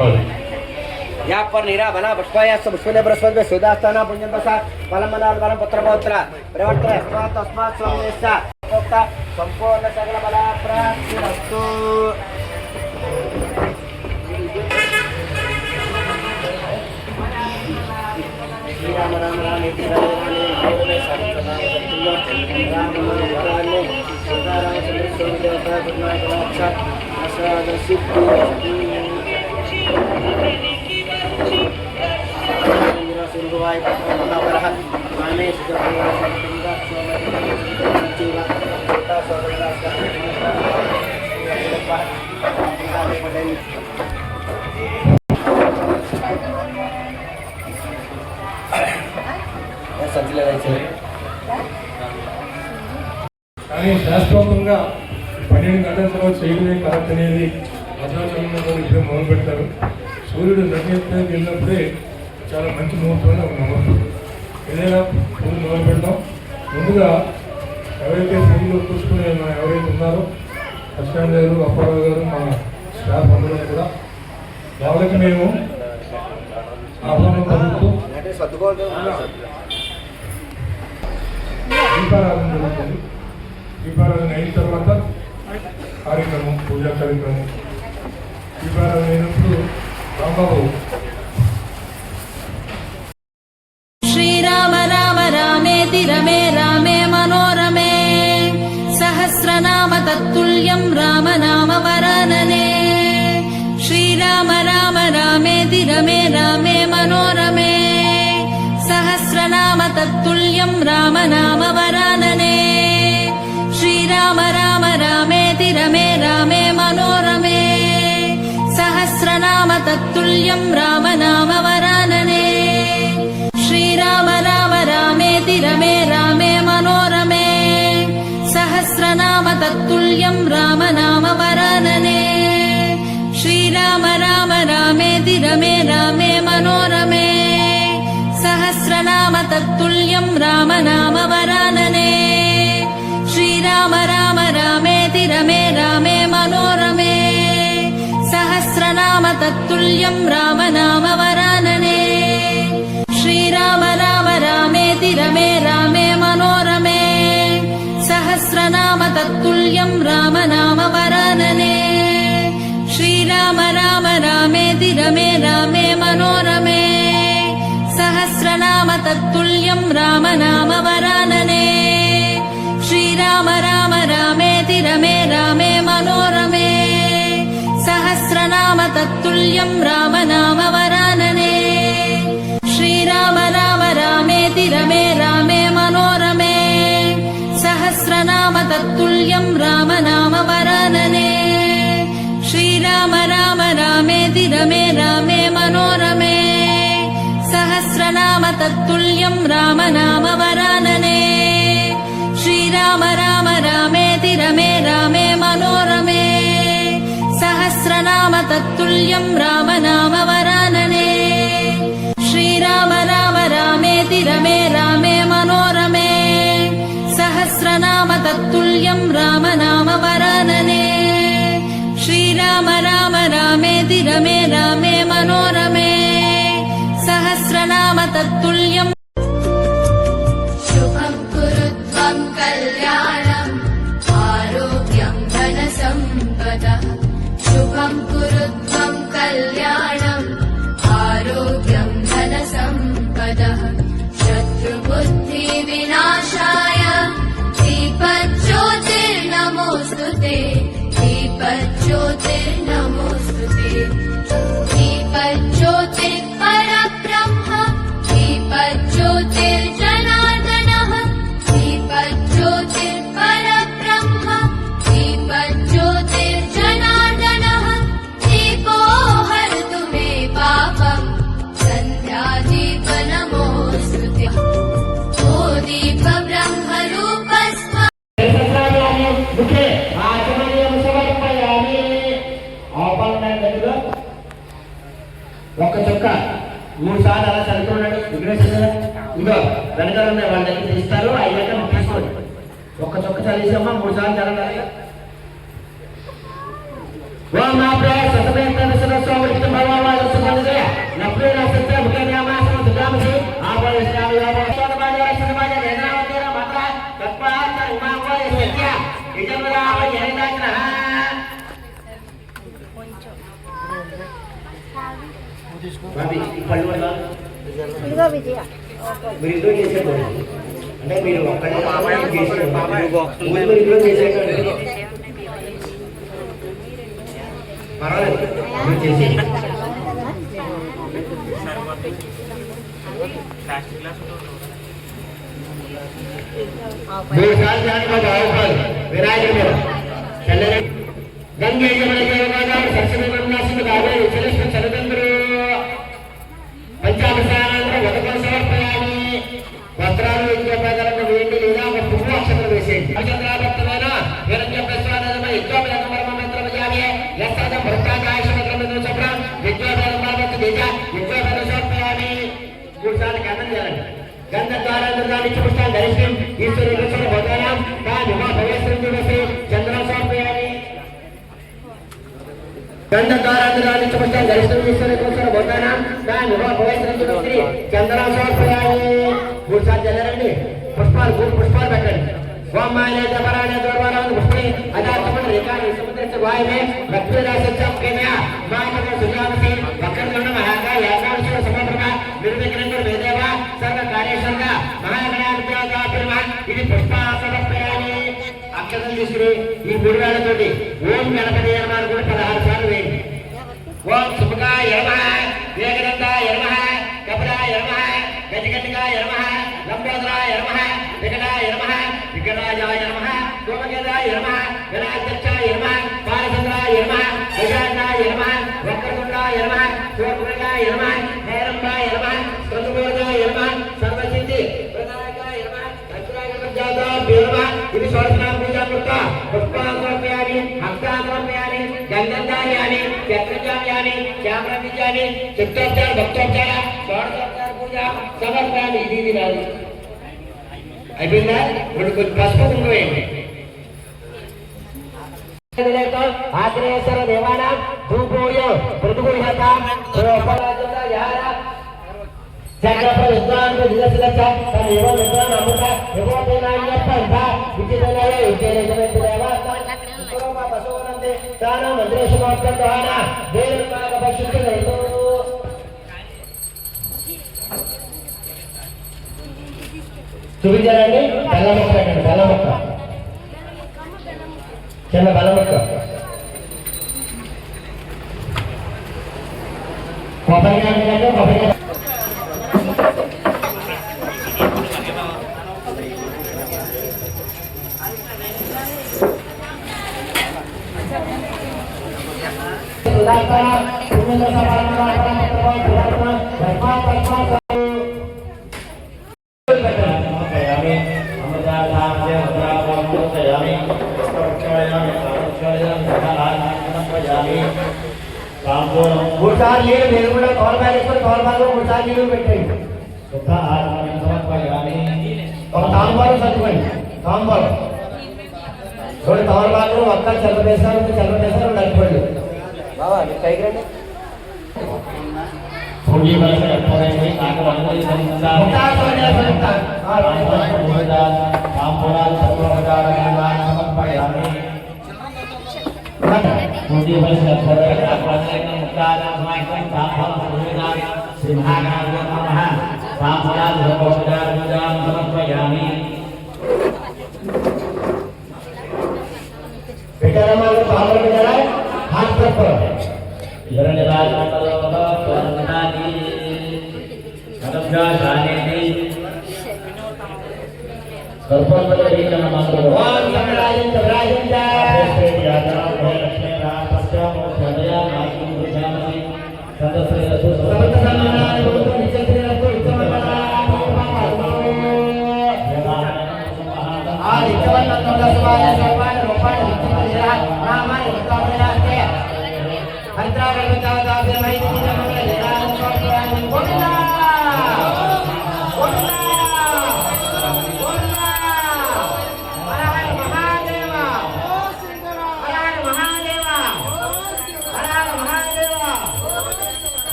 या पर नीरा बना पुष्पाया पुष्पने बृहस्पति सुदास्ताना पुण्यं बसा फलमनाल बलं पुत्रपौत्र प्रवर्तय अस्मात् तस्मात् स्वमेष्टा भोक्ता संपूर्ण सकल बला प्राप्तिरस्तु श्री राम राम राम इति रामे राम वराने सदा राम चंद्र देवता गुरुनाथ रक्षा आश्रय सिद्धि सिंधुवाय पद्मनाभरः मामे सुदर्शनः जीवा छोटा కానీ శాస్త్రోక్తంగా 12 గంటల తర్వాత చేయడమే కరెక్ట్ అనేది అధ్యాత్మికంగా ఇప్పుడే మొదలు పెడతారు. సూర్యుడు నక్షత్రం వెళ్ళినప్పుడే చాలా మంచి ముహూర్తంలో ఉన్నాము. ఏదైనా పూలు మొదలు పెడతాం. ముందుగా ఎవరైతే పూలు చూసుకునే ఎవరైతే ఉన్నారో కృష్ణారావు గారు, అప్పారావు గారు, మా స్టాఫ్ అందరూ కూడా వాళ్ళకి మేము ఆహ్వానం పలుకుతూ దీపారాధన జరుగుతుంది. దీపారాధన అయిన తర్వాత కార్యక్రమం, పూజా కార్యక్రమం. దీపారాధన అయినప్పుడు రాంబాబు శ్రీరామ రామ రామేతి రమే రామే మనోరమే సహస్రనామ తత్తుల్యం రామ నామ వరాననే శ్రీరామ రామ రామేతి రమే రామే మనోరమే సహస్రనామ తత్తుల్యం రామ నామ వరాననే శ్రీరామ రామ రామేతి రమే రామే మనోరమే సహస్రనామ తత్తుల్యం రామ నామ వరాననే శ్రీరామ రామ రామేతి రమే రామే మనోరమే సహస్రనామ తత్తుల్యం రామ నామ వరాననే శ్రీరామ రామ రామేతి రమే రామే మనోరమే సహస్రనామ తత్తుల్యం రామ నామ వరాననే శ్రీరామ రామ రామేతి రమే రామే మనోరమే సహస్రనామ తత్తుల్యం రామ నామ వరాననే శ్రీరామ రామ రామేతి రమే రామే మనోరమే సహస్రనామ తత్తుల్యం రామ నామ వరాననే శ్రీరామ రామ రామేతి రమే రామే మనోరమే సహస్రనామ తత్తుల్యం రామ నామ వరాననే శ్రీరామ రామ రామేతి రమే రామే మనోరమే సహస్రనామ తత్తుల్యం రామ నామ వరాననే శ్రీరామ రామ రామేతి రమే రామే మనోరమే సహస్రనామ తత్తుల్యం రామ నామ వరాననే శ్రీరామ రామ రామేతి రమే రామే మనోరమే సహస్రనామ తత్తుల్యం రామ నామ వరాననే శ్రీరామ రామ రామేతి రమే రామే మనోరమే సహస్రనామ తత్తుల్యం రామ నామ వరాననే శ్రీరామ రామ రామేతి రమే రామే మనోరమే సహస్రనామ తత్తుల్యం రామ నామ వరాననే శ్రీరామ రామ రామేతి రమే రామే మనోరమే సహస్రనామ తత్తుల్యం శుభం కురుత్వం కళ్యాణం ఆరోగ్యం ధన సంపదః శుభం కురుత్వం కళ్యాణం ఆరోగ్యం ధన సంపదః శత్రుబుద్ధి వినాశాయ దీపజ్యోతిర్నమోస్తుతే దీపజ్యోతిర్నమోస్తుతే దీపజ్యోతిర్ పరబ్రహ్మ దీపజ్యోతిర్జనార్దనః దీపజ్యోతిర్ పరబ్రహ్మ దీపజ్యోతిర్జనార్దనః దీపో హరతు మే పాపం సంధ్యాదీపనమోస్తుతే ఓ దీప బ్రహ్మరూపస్వ ఒక్క చొక్క 3 సార్లు అలా చదువుతున్నాడు విగ్రహం ఇదో వెనకాల ఉన్న వాళ్ళ దగ్గర తీస్తారు 5 గంటలు తీసుకోండి. ఒక్క చొక్క చదివేసమ్మా 3 సార్లు చదవాలి. ఓం నా ప్రియ సతమేంద్ర విశ్వ స్వామి భగవాన్ బాబీ ఈ పళ్ళు వల్ల ఇదిగో విజయ మీరు ఇంట్లో చేసేది అంటే మీరు ఒక్కడే చేసేది మీరు ఇంట్లో చేసేది పర్వాలేదు మీరు చేసేది दो साल जाने का भाव फल विराज में चले गंगे जमुना देवगाना और सरस्वती वनवासी में गावे उचले से चलतंत्र पंचामृतानंद वदकल समर्पयामि वस्त्राలు ఇంకో ప్రజలకు వేండి లేదా ఒక పువ్వు అక్షతలు వేసేయండి అక్షతరాభక్తమైన నిరంజన ప్రశ్వానమ యుద్ధోపేత పరమమంత్ర విజయామి యస్సాద భక్తాకాయ సమగ్రమైన చక్ర విద్యోపేత పరమమంత్ర దేజ యుద్ధోపేత సమర్పయామి గురుసాల కన్నం చేయాలి गंध द्वारा दुर्गानिच्छ पुष्टान् धरिष्यं ईश्वरी लक्षण भगवानां का विवाह भवेस्त्रं दिवसे चंद्रा समर्पयामि गंध द्वारा दुर्गानिच्छ पुष्टान् धरिष्यं ईश्वरी लक्षण भगवानां का विवाह भवेस्त्रं दिवसे चंद्रा समर्पयामि गुरुसार जलरंडी पुष्पाल गुरु पुष्पाल बैठन ओम माले दबराने दरबारान पुष्पे अदातमन रेखानि समुद्र से वाय में लक्ष्मी राशि चप के में मानव सुजावसी वक्रतुंड महाकाय याज्ञांशो समप्रभा निर्विघ्नं वेदेवा सर्व कार्येश्वर महागणाधिपत्या फिरमा ఇది పుష్పాసనప్రయాణి అక్షరం తీసుకుని ఈ మూడు వేలతోటి ఓం గణపతి నమః కూడా 16 సార్లు వేయండి ఓం సుభగాయ నమః వేగనందాయ నమః కపిలాయ నమః గజగణికాయ నమః లంబోదరాయ నమః వికటాయ నమః వికటాయ నమః గోమగదాయ నమః గణాధ్యక్షాయ నమః పాలచంద్రాయ నమః గజానాయ నమః వక్రతుండాయ నమః శూర్పణాయ నమః హేరంబాయ నమః స్కందమోదాయ నమః సర్వసిద్ధి ప్రదాయకాయ నమః అత్రాయ నమః ఇది సోరస్నామ పూజా కృత పుష్పాంగోపయామి హస్తాంగోపయామి గంధంధార్యామి చక్రజామ్యామి శ్యామరవిజయామి చిత్తోపచార భక్తోపచార షోడశోపచార పూజ సమర్పయామి ఇది రాదు అయిపోయిందా ఇప్పుడు కొంచెం పసుపు వేయండి ఆగ్నేశ్వర దేవానాం ధూపోయ ప్రతిగృహతాం ఉపరాజుల యార చక్రప విద్వాన్ విజయశిలచ తనేవ విద్వాన్ అమృత విభోతేనాయ పంథ విజితనయ విజయజన దేవతాం సురమ బసవనందే తాన మంత్రేశమోత్తరదాన దేవనాగ పశుత్తులైతో చూపించారండి బెల్లముక్క అండి బెల్లముక్క చిన్న బెల్లముక్క కొబ్బరికాయ కంటే కొబ్బరికాయ మూడుసార్లు నీళ్ళు మీరు కూడా తోలబాగా వేసుకొని తోలబాగా మూడుసార్లు నీళ్ళు పెట్టండి ఒక తాంబాలు చదువుకోండి తాంబాలు రెండు తోలబాలు ఒక్క చల్లదేశాలు చల్లదేశాలు నడిపోండి బాబా మీరు పైకి రండి పెట్టారమ్మా పాలు పెట్టారా హాత్ పట్టుకో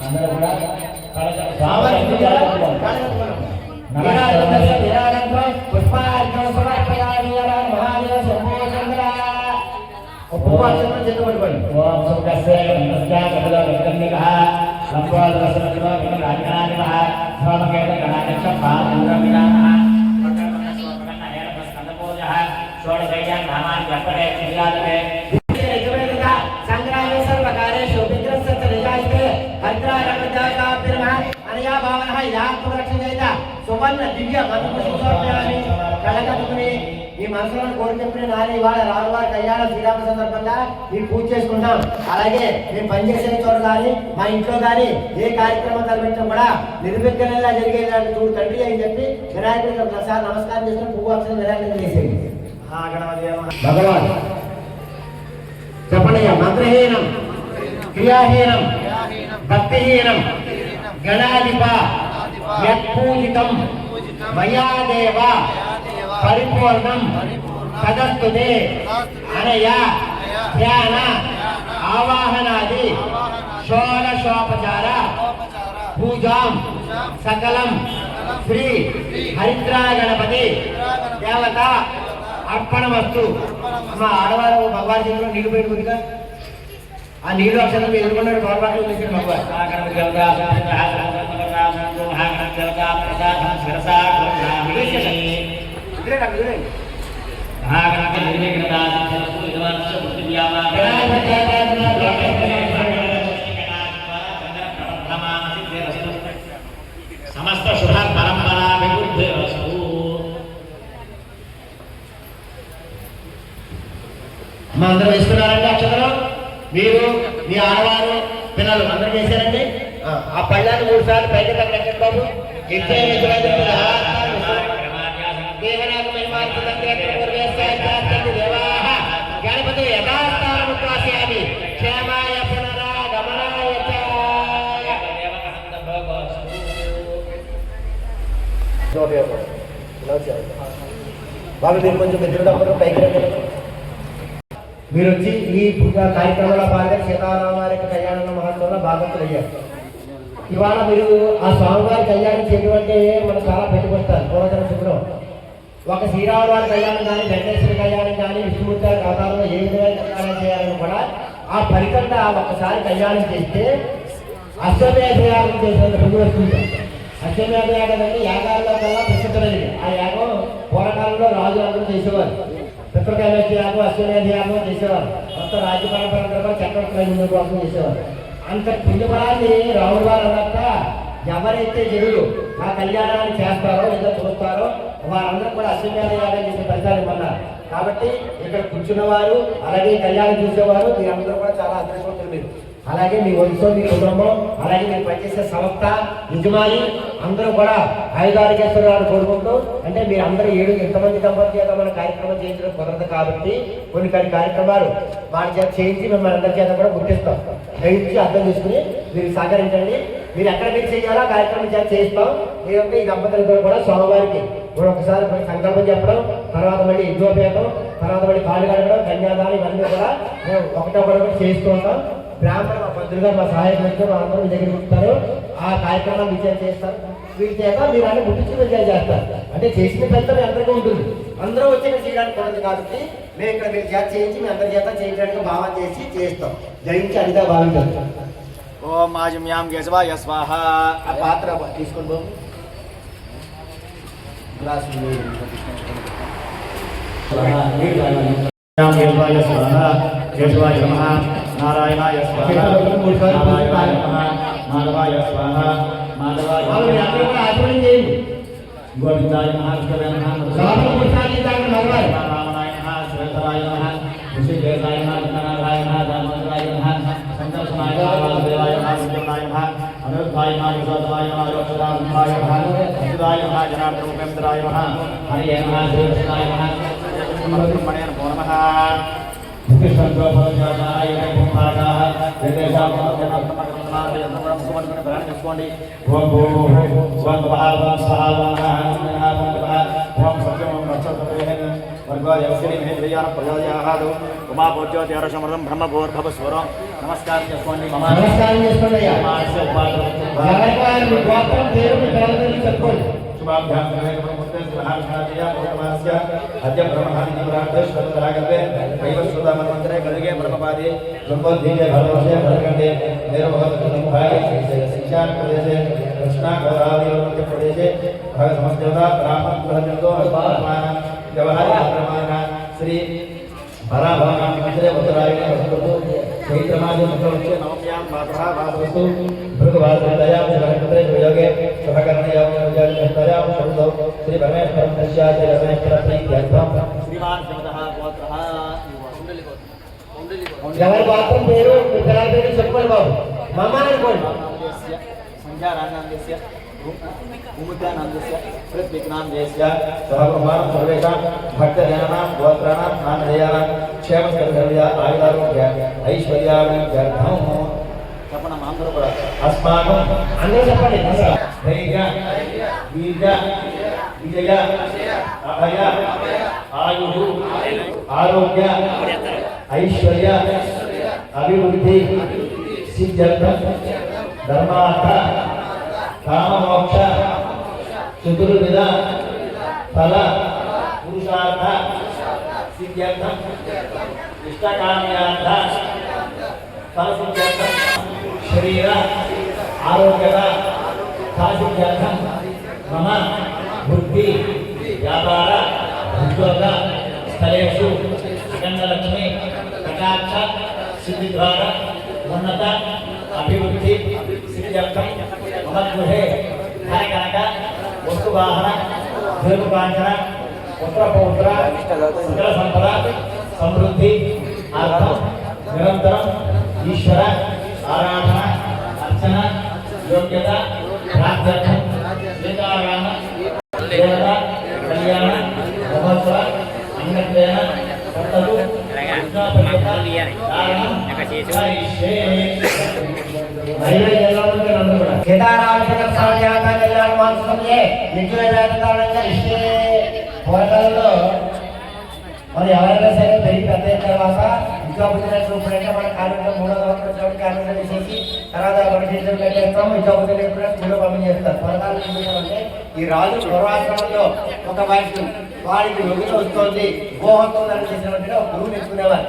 అందరూ కూడా పుష్పార్చన సమర్పయామి మహాదేవ శంభో శంకర. ఉపవాసన చేతపట్టుకోండి. ఓం సుఖస్య నమస్కారముల వికర్ణికః సంవాదరసనః వికరాజ్ఞానికః స్వామకేత గణాక్ష పాదూరమినాః పట్టణస్వపకన్నయేన స్కందపూజః షోడశయ్యాన్ నామాని జపరే చిరాదమే సంగ్రామే సర్వకార్యేషు విగ్రహస్య నిజాయితే భద్రారమజాకా పిర్మ అనయా భావనః యాత్మరక్షణేత సువర్ణ దివ్య మధుపుష్పయామి కలగతుని ఈ మనసులో కోరికప్పుడు నాని ఇవాళ రామువారి కళ్యాణ శ్రీరామ సందర్భంగా ఈ పూజ చేసుకుంటాం. అలాగే మేము పనిచేసే చోట కానీ మా ఇంట్లో కానీ ఏ కార్యక్రమం తలపెట్టినా కూడా నిర్విఘ్నంగా జరిగేలాంటి చూడు తండ్రి అని చెప్పి వినాయకుడికి ఒకసారి నమస్కారం చేసుకుని పువ్వు అక్షరం వినాయకుడిని చేసేది. భగవాన్ చెప్పండి. మంత్రహీనం క్రియాహీనం భక్తిహీనం గణాధిప యత్పూజితం మయాదేవ పరిపూర్ణం తదస్తుతే అనయా ధ్యాన ఆవాహనాది షోడశోపచార పూజాం సకలం శ్రీ హరిద్రా గణపతి దేవత అర్పణమస్తు. మా ఆడవారు భగవాన్ చేతిలో నీళ్లు పెట్టుకుందిగా ఆ నీళ్ళు అక్షరం మీరు ఎదుర్కొన్నారు పొరపాటు చేసిన భగవాన్ సమస్త శుభ పరంపరాభివృద్ధి మా అందరూ వేసుకున్నారండి అక్షతలు. మీరు మీ ఆడవారు పిల్లలు అందరూ చేశారండి. ఆ పళ్ళాన్ని 3 సార్లు పైకి తగ్గండి బాబు. గణపతి యథాస్థానముద్వాస్యామి క్షేమాయ పునరాగమనాయ బాబు మీరు కొంచెం ఎదురుడప్పుడు పైకి రండి. మీరు వచ్చి ఈ కార్యక్రమంలో భాగంగా సీతారామవారి కళ్యాణ మహోత్సవంలో భాగవతులు అయ్యారు. ఇవాళ మీరు ఆ స్వామివారి కళ్యాణం చేయడం అంటే మనకు చాలా పెట్టుకొస్తారు. పూర్వజన శుభ్రం ఒక శ్రీరాముల వారి కళ్యాణం కానీ వెంకటేశ్వర కళ్యాణం కానీ విష్ణుమూర్తి గారి అవతారంలో ఏ విధమైన కళ్యాణం చేయాలని కూడా ఆ పరికంట ఒక్కసారి కళ్యాణం చేస్తే అశ్వమేధ యాగం చేసినంత ముందు వస్తుంది. అశ్వమేధ యాగం అంటే యాగాల్లో కల్లా ప్రసిద్ధమైనది. ఆ యాగం పూర్వకాలంలో రాజు అందరూ చేసేవారు. పితృకామేశ్వర యాగం అశ్వమేధ యాగం చేసేవారు. మొత్తం రాజ్య పరంపర చక్రవర్తుల కోసం చేసేవారు. అంత పుణ్యఫలాన్ని రాముడు వారు అన్నట్ట ఎవరైతే జనులు ఆ కళ్యాణాన్ని చేస్తారో లేదా చూస్తారో వారందరూ కూడా అశ్వమేధ యాగం చేసే ఫలితాలు ఇవ్వన్నారు. కాబట్టి ఇక్కడ కూర్చున్న వారు అలాగే కళ్యాణం చూసేవారు మీరందరూ కూడా చాలా అదృష్టవంతులు. మీరు అలాగే మీ వంశం మీ కుటుంబం అలాగే మీరు పనిచేసే సంస్థ యజమాని అందరూ కూడా ఆయుధారోగ్యేశ్వరాలు కోరుకుంటూ అంటే మీరు అందరూ 7 ఎంతమంది దంపతుల చేత మన కార్యక్రమం చేయించడం కుదరదు కాబట్టి కొన్ని కార్యక్రమాలు వారి చేత చేయించి మిమ్మల్ని అందరి చేత కూడా గుర్తిస్తాం. గ్రహించి అర్థం చేసుకుని మీరు సహకరించండి. మీరు ఎక్కడ మీరు చేయాలో కార్యక్రమం చేత చేయిస్తాం. లేదంటే ఈ దంపతులతో కూడా స్వామివారికి ఇప్పుడు ఒకసారి సంకల్పం చెప్పడం, తర్వాత మళ్ళీ యజ్ఞోపేతం, తర్వాత మళ్ళీ కాళ్ళు కడగడం, కన్యాదానం ఇవన్నీ కూడా మేము ఒకటొకటి చేస్తూ ఉంటాం. బ్రాహ్మణ మా పంతులుగా మా సహాయకులతో మా అందరూ మీ దగ్గర ఉంటారు. ఆ కార్యక్రమాన్ని విజయం చేస్తారు. వీటి చేత మీరు అన్ని ముట్టించి విజయం చేస్తారు. అంటే చేసిన ఫలితం అందరికీ ఉంటుంది. అందరూ వచ్చి ఇక్కడ చేయడానికి కుదరదు కాబట్టి మేము ఇక్కడ మీరు చేత చేయించి మీ అందరి చేత చేయించడానికి భావన చేసి చేస్తాం. జయించి అడిగా భావించాలి. ఓం ఆజమ్యాం కేశవాయ స్వాహ. ఆ పాత్ర తీసుకొని బాబు గ్లాస్ కేశవాయ స్వాహ. కేశవాయ నమః. నారాయణాయ స్వాహ. నారాయణాయ నమః. మాధవాయ స్వాహ. మాధవాయ గోవిందాయ నమః. రామనాయ నమః. శ్రీధరాయ నమః. ఋషికేశాయ నమః. గణనాథాయ నమః. దామోదరాయ నమః. సంకర్షణాయ నమః. వాసుదేవాయ నమః. విష్ణునాయ నమః. అనిరుద్ధాయ నమః. విశ్వదాయ నమః. యోగదాయ నమః. అచ్యుతాయ నమః. జనార్దన ఉపేంద్రాయ నమః. హరే నమః. శ్రీకృష్ణాయ నమః. బ్రహ్మణ్య నమో నమః. చేసుకోండి. ఓం ఓం यक्षिणी महेन्द्रियान प्रजायाहादौ उमापोज्योतिरसमृतं ब्रह्मभूर्भवस्वरं नमस्कारं చేసుకోండి మమ నమస్కారం చేసుకోండి అయ్యా. మాస్య ఉపాసన జగన్వారి మీ గోత్రం పేరు మీ పేరు చెప్పుకోండి. शुभाभ्यां ग्रहणमुक्ते महाविष्णाजया भगवानस्य अद्य ब्रह्महादिप्रार्थस्वरागते वैवस्वतमन्त्रे कलिगे ब्रह्मपादे संबोधिते भरवसे भरकंडे निरवहतमुखाय शिक्षान प्रदेशे कृष्णा गोदावरी मध्य प्रदेशे भग समस्तदेवता ब्राह्मण ग्रहजतो अस्मान् व्यवहारिक प्रमाण श्री भराभवनां मंत्रे वज्रायणे वस्तुतो चैत्रमासे शुक्लपक्षे नवम्यां मातः वासवस्तु भृगवासदया जगन्पत्रे प्रयोगे शुभकर्णया विजयस्तया शब्दौ श्री परमेश्वरं तस्याच रमेश्वरप्रीत्यर्थं श्रीमान शब्दः गोत्रः ఎవరి గోత్రం పేరు మీ పిల్లల పేరు చెప్పుకోండి బాబు. మమ అనుకోండి. संध्यारान्नान्दस्य भूमिकानन्दस्य पृथ्वीनान्दस्य सर्वभौमानं सर्वेषां भक्तजनानां गोत्राणां नामधेयानां क्षेमकर्तव्या आयुरारोग्य ऐश्वर्याभिवृद्ध्यर्थं చెప్పండి అందరూ కూడా అస్మాకం అందరూ చెప్పండి. ధైర్య వీర్య విజయ అభయ ఆయు ఆరోగ్య ఐశ్వర్య అభివృద్ధి సిద్ధ్యర్థం ధర్మార్థ కామమోక్ష చతుర్విధ ఫల పురుషార్థ సిద్ధ్యర్థం ఇష్టకామ్యార్థ ఫల సిద్ధ్యర్థం శరీర ఆరోగ్యత సాసిద్ధ్యర్థం మమ బుద్ధి వ్యాపార ఉద్యోగ స్థలేషు సుగంధలక్ష్మి కటాక్ష సిద్ధి ద్వారా ఉన్నత అభివృద్ధి సిద్ధ్యర్థం మమ గృహే ధనకనక వస్తువాహన దీర్ఘకాంచన పుత్రపౌత్ర సకల సంపద సమృద్ధి అర్థం నిరంతరం ఈశ్వర ఆరాధన అర్చన యోగ్యత ప్రార్థన సీతారామ దేవత కళ్యాణ మహోత్సవ అన్నప్రేరణ కర్తలు మరి ఎవరైనా సరే పెరిగి పెద్ద అయిన తర్వాత ఇంకా పుట్టినట్టు ఇప్పుడంటే మన కార్మికులు 3వ సంవత్సరం కార్మికులు తీసేసి తర్వాత మన చేతులు కట్టేస్తాము. ఇంకా పుట్టిన స్కూల్లో పంపించేస్తారు. పథకాలు అంటే ఈ రాజు పూర్వాశ్రమంలో ఒక వయసు వాడికి యోగిత వస్తుంది గోహత్వం చేసినట్టుగా ఒక గురువుని ఎత్తుకునేవారు.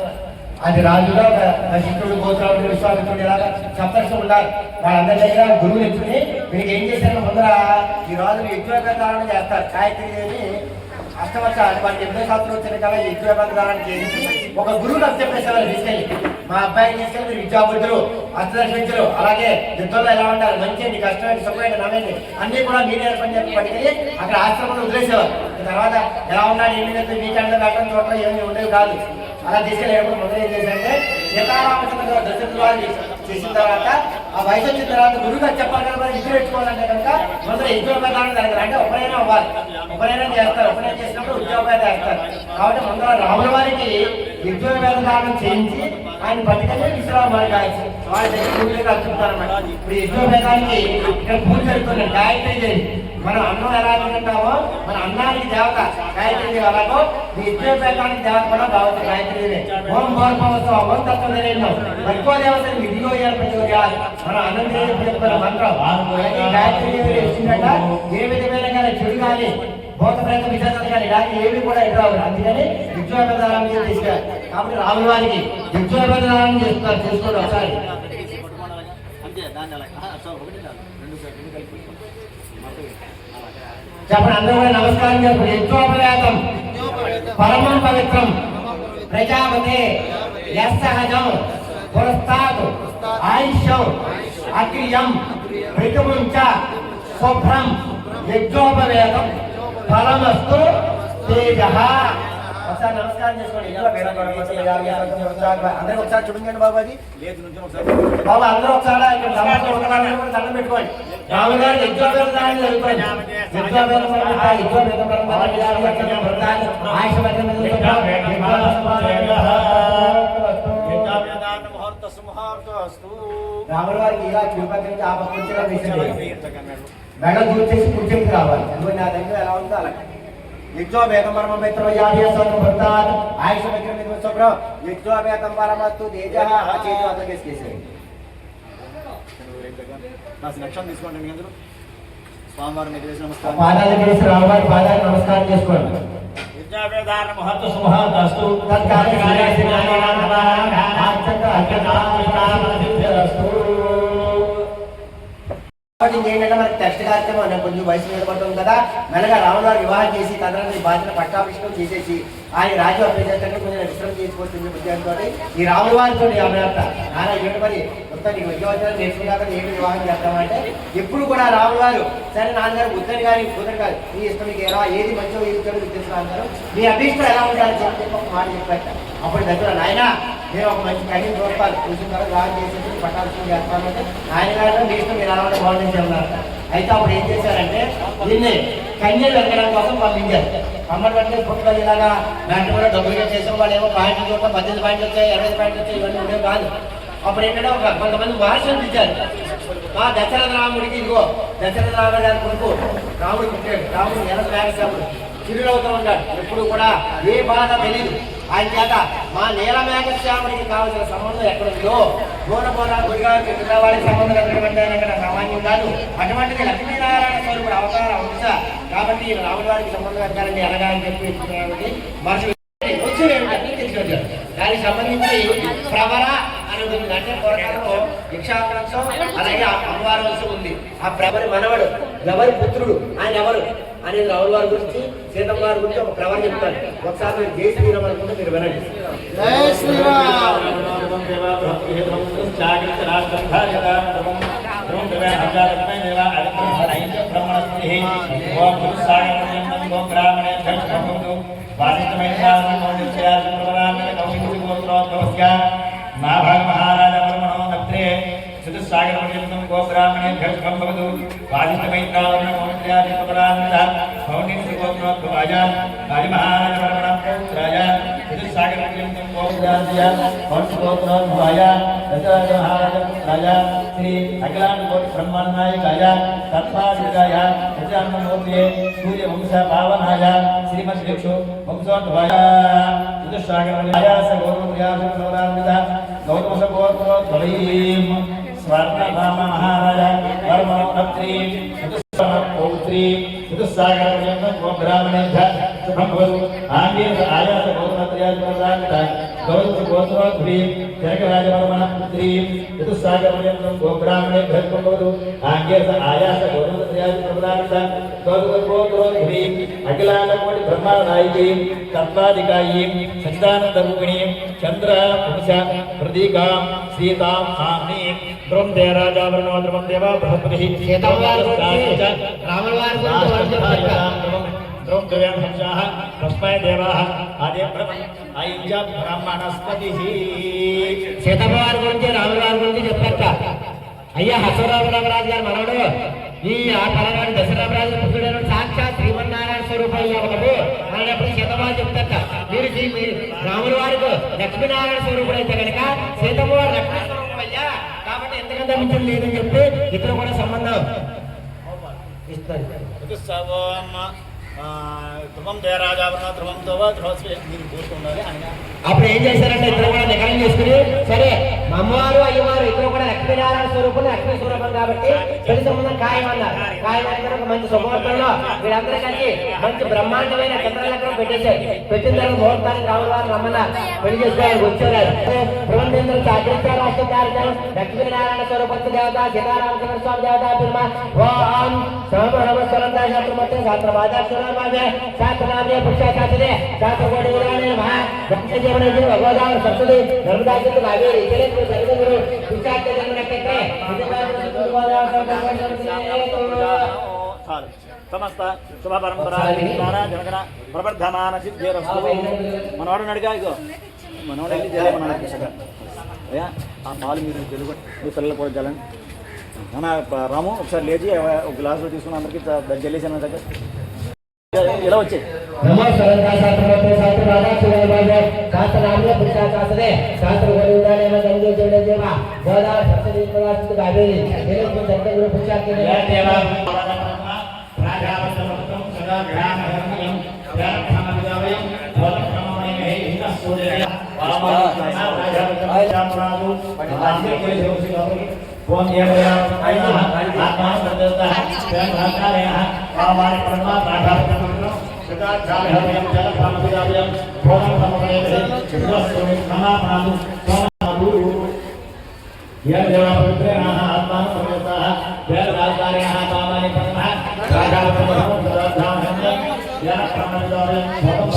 అది రాజుగా ఒక శిష్యుడు గోత్రాడు విశ్వామిత్రుడు ఇలాగా సప్తర్షులు ఉండాలి. వాళ్ళందరి దగ్గర గురువుని ఎత్తుకుని వీరికి ఏం చేశారు ముందర ఈ రాజులు యజ్ఞోపేతాలను చేస్తారు. గాయత్రీదేవి అష్టవర్ష వారికి 8వ సంవత్సరం వచ్చిన కదా యజ్ఞోపేతాలను చేసి ఒక గురువు నాకు చెప్పేసేవారు తీసుకెళ్ళి మా అబ్బాయిని తీసుకెళ్ళి మీరు విద్యాబుద్ధులు అష్టదర్శించరు అలాగే యుద్ధంలో ఎలా ఉండాలి మంచి కష్టమైన సుఖమైన నవ్వండి అన్ని కూడా మీరే పని చెప్పి పట్టుకెళ్ళి అక్కడ ఆశ్రమంలో వదిలేసేవారు. తర్వాత ఎలా ఉన్నాడు ఏమి వీకెండ్లో వెళ్ళడం చోట్ల ఏమి ఉండేవి కాదు. అలా తీసుకెళ్ళేటప్పుడు మొదలు ఏం చేశారంటే సీతారామచంద్ర గారు దశరథులు చేసిన తర్వాత ఆ వయసు వచ్చిన తర్వాత గురువుగా చెప్పాలి కదా మరి ఇద్దరు పెట్టుకోవాలంటే కనుక మొదలు యజ్ఞోపేతాలను జరగాలి. అంటే ఒకరైనా అవ్వాలి. ఒకరైనా చేస్తారు. ఒకరైనా చేసినప్పుడు ఉద్యోగపేత చేస్తారు. కాబట్టి ముందర రాముల వారికి యజ్ఞోపేతాలను చేయించి ఆయన పట్టుకెళ్ళి విశ్రామాలు కాయచ్చు వాళ్ళ దగ్గర పూజలు అర్చుకుంటారన్నమాట. ఇప్పుడు యజ్ఞోపేతానికి ఇక్కడ పూజ జరుగుతుంది. గాయత్రీదేవి మనం అన్నం ఎలా తింటామో మన అన్నానికి దేవత గాయత్రీదేవి అలాగో ఈ యజ్ఞోపేతానికి దేవత కూడా కావచ్చు గాయత్రీదేవి. ఓం గోర్భవత్వం ఓం తత్వదేవం ఎక్కువ దేవతని విధిలో ఏర్పడి మన అన్నం చెప్తున్న మంత్రం గాయత్రీదేవి వచ్చిందట. ఏ విధమైన కానీ చెడు కానీ భూత ప్రయత్నం విచారణ కానీ ఇలాంటి ఏవి కూడా ఎదురవు. అందుకని యజ్ఞోపేతాలను తీసుకెళ్ళాలి. కాబట్టి రాముల వారికి యజ్ఞోపేతాలను చేస్తున్నారు. చేసుకోండి ఒకసారి చెప్పండి. అందరూ కూడా నమస్కారం చెప్పండి. యజ్ఞోపవేతం పరమం పవిత్రం ప్రజాపతే యస్సహజం పురస్తాత్ ఆయుష్యం అక్రియం ఋతుముం చ శుభ్రం యజ్ఞోపవేతం ఫలమస్తు తేజః. ఒకసారి నమస్కారం చేసుకోండి. అందరూ ఒకసారి చూడండి బాబు. అది బాబు అందరూ ఒకసారి ఇక్కడ దండం పెట్టుకోండి. రాములు గారు యజ్ఞోపేతాన్ని జరుగుతుంది. రాముల వారికి ఇలా తిరుపతి నుంచి ఆ పక్క నుంచి మెడ దూర్ చేసి పుట్టింపు రావాలి. ఎందుకంటే నా దగ్గర ఎలా ఉందో అలాగే यज्ञो वेदं परमं पवित्रयामि सर्वभक्तान् आयुष्यमेकं विद्वत्सप्रो यज्ञो वेदं परमस्तु तेजः चेतो अतकेस्केसे కాస్త లక్ష్యం తీసుకోండి మీ అందరూ స్వామివారి మీద వేసి నమస్కారం పాదాలకు వేసి రామవారి పాదాలకు నమస్కారం చేసుకోండి విద్యావేదాన మహత్వ సుమహతస్తు తత్కాలే ఏంటంటే మనకి టెస్ట్ కార్యక్రమం కొంచెం వయసు మీద పడుతుంది కదా మెల్లగా రాముల వారు వివాహం చేసి తదనంతరం బాధ్యత పట్టాభిషేకం చేసేసి ఆయన రాజు అభ్యర్థి కొంచెం విశ్రమం చేసుకోవచ్చు ఉద్యోగంతో ఈ రాముల వారితో నాన్న ఏంటి మరి మొత్తం నీకు విద్యావచనం నేర్చుకున్నాక ఏంటి వివాహం చేద్దామంటే ఎప్పుడు కూడా రాముల వారు సరే నాన్నగారు బుద్ధని కానీ బుద్ధని కాదు నీ ఇష్టం మీకు ఎలా ఏది మంచిగా ఏది చెడు తెలుసు అంటారు మీ అభిష్టం ఎలా ఉండాలని చెప్పి ఒక మాట చెప్పారు అప్పుడు దగ్గర నాయన నేను ఒక మంచి కఠిన చూస్తాను చూసిన తర్వాత వివాహం చేసేసి పట్టాభిషేకం చేస్తానంటే ఆయన గారు మీ ఇష్టం మీరు ఎలా ఉంటే బాగుంటుంది అన్నారు అయితే అప్పుడు ఏం చేశారంటే దీన్ని కన్యలు వెతకడం కోసం పంపించారు పంపడం పుట్టలు ఇలాగా దాంట్లో కూడా డబ్బులుగా చేసాం వాళ్ళు ఏమో పాయింట్లు చూడటం 18 పాయింట్లు వచ్చాయి 20 పాయింట్లు వచ్చాయి ఇవన్నీ ఉండేవి కాదు అప్పుడు ఏంటంటే ఒక కొంతమంది మహర్షులు ఇచ్చారు మా దశరథ రాముడికి ఇదిగో దశరథ రాముడు గారి కొడుకు రాముడు పుట్టాడు రాముడు నీలమేఘశ్యాముడు చిరునవ్వుతూ ఉంటాడు ఎప్పుడు కూడా ఏ బాధ తెలియదు ఆయన చేత మా నీలమేఘశ్యాముడికి కావాల్సిన సంబంధం ఎక్కడుందో బోన గుడిగా వాడికి సంబంధం ఎక్కడ సామాన్యం కాదు అటువంటిది లక్ష్మీనారాయణ స్వరూపుడు అవతార అంశ కాబట్టి రాముడి వారికి సంబంధం ఎక్కాలని ఎలాగా అని చెప్పి మనుషులు దానికి సంబంధించి ప్రవర అనేది అంటే పూర్వకాలంలో భిక్షావకాశం అలాగే అమ్మవారి వంశం ఉంది ఆ ప్రవరి మనవడు ఎవరి పుత్రుడు ఆయన ఎవరు అనేది రాముల వారి గురించి సీతమ్మ వారి గురించి ఒక ప్రవర చెప్తాను ఒకసారి మీరు జై శ్రీరామ్ అనుకుంటే మీరు వినండి జై శ్రీరామ్ మహారాజ చతుస్సాగర పర్యంతం గోబ్రాహ్మణే భ్యస్వం భవతు వాదిష్టమైత్రావరణ మౌర్యాదిపరాన్విత మౌర్యం గోత్రోద్భవాయ రాజమహారాజ పరమణాయ చతుస్సాగర పర్యంతం గోబ్రాహ్మణ్య మౌర్యగోత్రోద్భవాయ దశరథ మహారాజ రాజ శ్రీ అఖిలాండ కోటి బ్రహ్మాండాయకాయ తత్పాదికాయ ప్రజాన్మూర్తే సూర్యవంశ పావనాయ శ్రీమద్విక్షు వంశోద్భవాయ చతుస్సాగర ఆయాస గౌరవ్యాస గౌరాన్విత గౌతమ గోత్రోద్భవైం స్వర్ణభామ మహారాజ వర్మణోత్రీ చతుస్సమౌత్రీ చతుస్సాగర పర్యంతం గోబ్రాహ్మణేభ్య శుభం భవతు ఆంగీరస ఆయాస గౌతమత్రయాజ గౌతమ గోత్రోద్భవీ జనకరాజ వర్మణపుత్రీ చతుస్సాగర పర్యంతం గోబ్రాహ్మణేభ్య శుభం భవతు ఆంగీరస ఆయాస గౌతమత్రయాజ గౌతమ గోత్రోద్భవీ అఖిలాండ కోటి బ్రహ్మాండాయికీ తత్వాదికాయీ సచిదానంద రూపిణీ చంద్ర పురుష ప్రతీకాం సీతాం సామ్ని ధ్రువం దేరాజావరణో ధ్రువం దేవ బృహస్పతి ధ్రువం ధ్రువం హంసాః తస్మై దేవాః ఆదే ఐజ బ్రహ్మణస్పతి సీతమ్మవారి గురించి రాముల వారి గురించి చెప్పారట అయ్యా హసరామరాజు గారు మనవడు ఈ ఆ పలనాడు దశరామరాజు పుత్రుడైన సాక్షాత్ శ్రీమన్నారాయణ స్వరూపం అయ్యా మనకు అనేప్పుడు సీతమ్మవారు చెప్తారట మీరు రాముల వారికి లక్ష్మీనారాయణ స్వరూపుడు అయితే కనుక సీతమ్మవారు లక్ష్మీ స్వరూపం అయ్యా కాబట్టి ఎంతకంటే మించి లేదని చెప్తే ఇతర కూడా సంబంధం ఇస్తారు ధ్రువం దేరాజావరణ ధ్రువంతో ధ్రువస్వే మీరు కూర్చుండాలి ఆయన అప్పుడు ఏం చేశారంటే ఇద్దరు కూడా నిఖరం చేసుకుని సరే మా అమ్మవారు అయ్యవారు ఇద్దరు కూడా లక్ష్మీనారాయణ స్వరూపం లక్ష్మీ స్వరూపం కాబట్టి పెళ్లి సంబంధం ఖాయం అన్నారు ఖాయం అంటే ఒక మంచి శుభముహూర్తంలో వీళ్ళందరూ కలిసి మంచి బ్రహ్మాండమైన చంద్రలగ్నం పెట్టేశారు పెట్టిన తర్వాత ముహూర్తానికి రాముల వారు రమ్మన్నారు పెళ్లి చేసుకోవడానికి వచ్చారు బృహందేంద్ర చాకరించారు అష్టచారిచారు లక్ష్మీనారాయణ స్వరూపత్వ దేవత సీతారామచంద్ర స్వామి దేవత పిర్మ ఓం సమరమస్వరంతా శాస్త్రమత్తే శాస్త్రవాదాక్షర శాస్త్రనామే పురుషాశాస్త్రే శాస్త్రకోటి విధానే మహా జీవన భగవదాన సరస్వతి నర్మదాచంద్ర కావేరి జగద్గురు పురుషార్థ జన్మనక్షత్రే సమస్త శుభ పరంపరా జనగణ ప్రవర్ధమాన సిద్ధిరస్తు మనవాడు నడిగా ఇగో మనవాడు వెళ్ళి జరగమన్నాడు సగం అయ్యా ఆ పాలు మీరు తెలుగు మీ పిల్లలు కూడా జలండి మన రాము ఒకసారి లేచి ఒక గ్లాసులో తీసుకుని అందరికీ జల్లేసాను దగ్గర ఇలా వచ్చాయి నమో సరంగా శాస్త్రమత్తే శాస్త్రవాదాక్షర శాస్త్రనామే పురుషాశాస్త్రే శాస్త్రకోటి విధానే గంగే జడ దేవ గోదా సరస్వతి ప్రవాసిత కావేరి జగద్గురు పురుషార్థ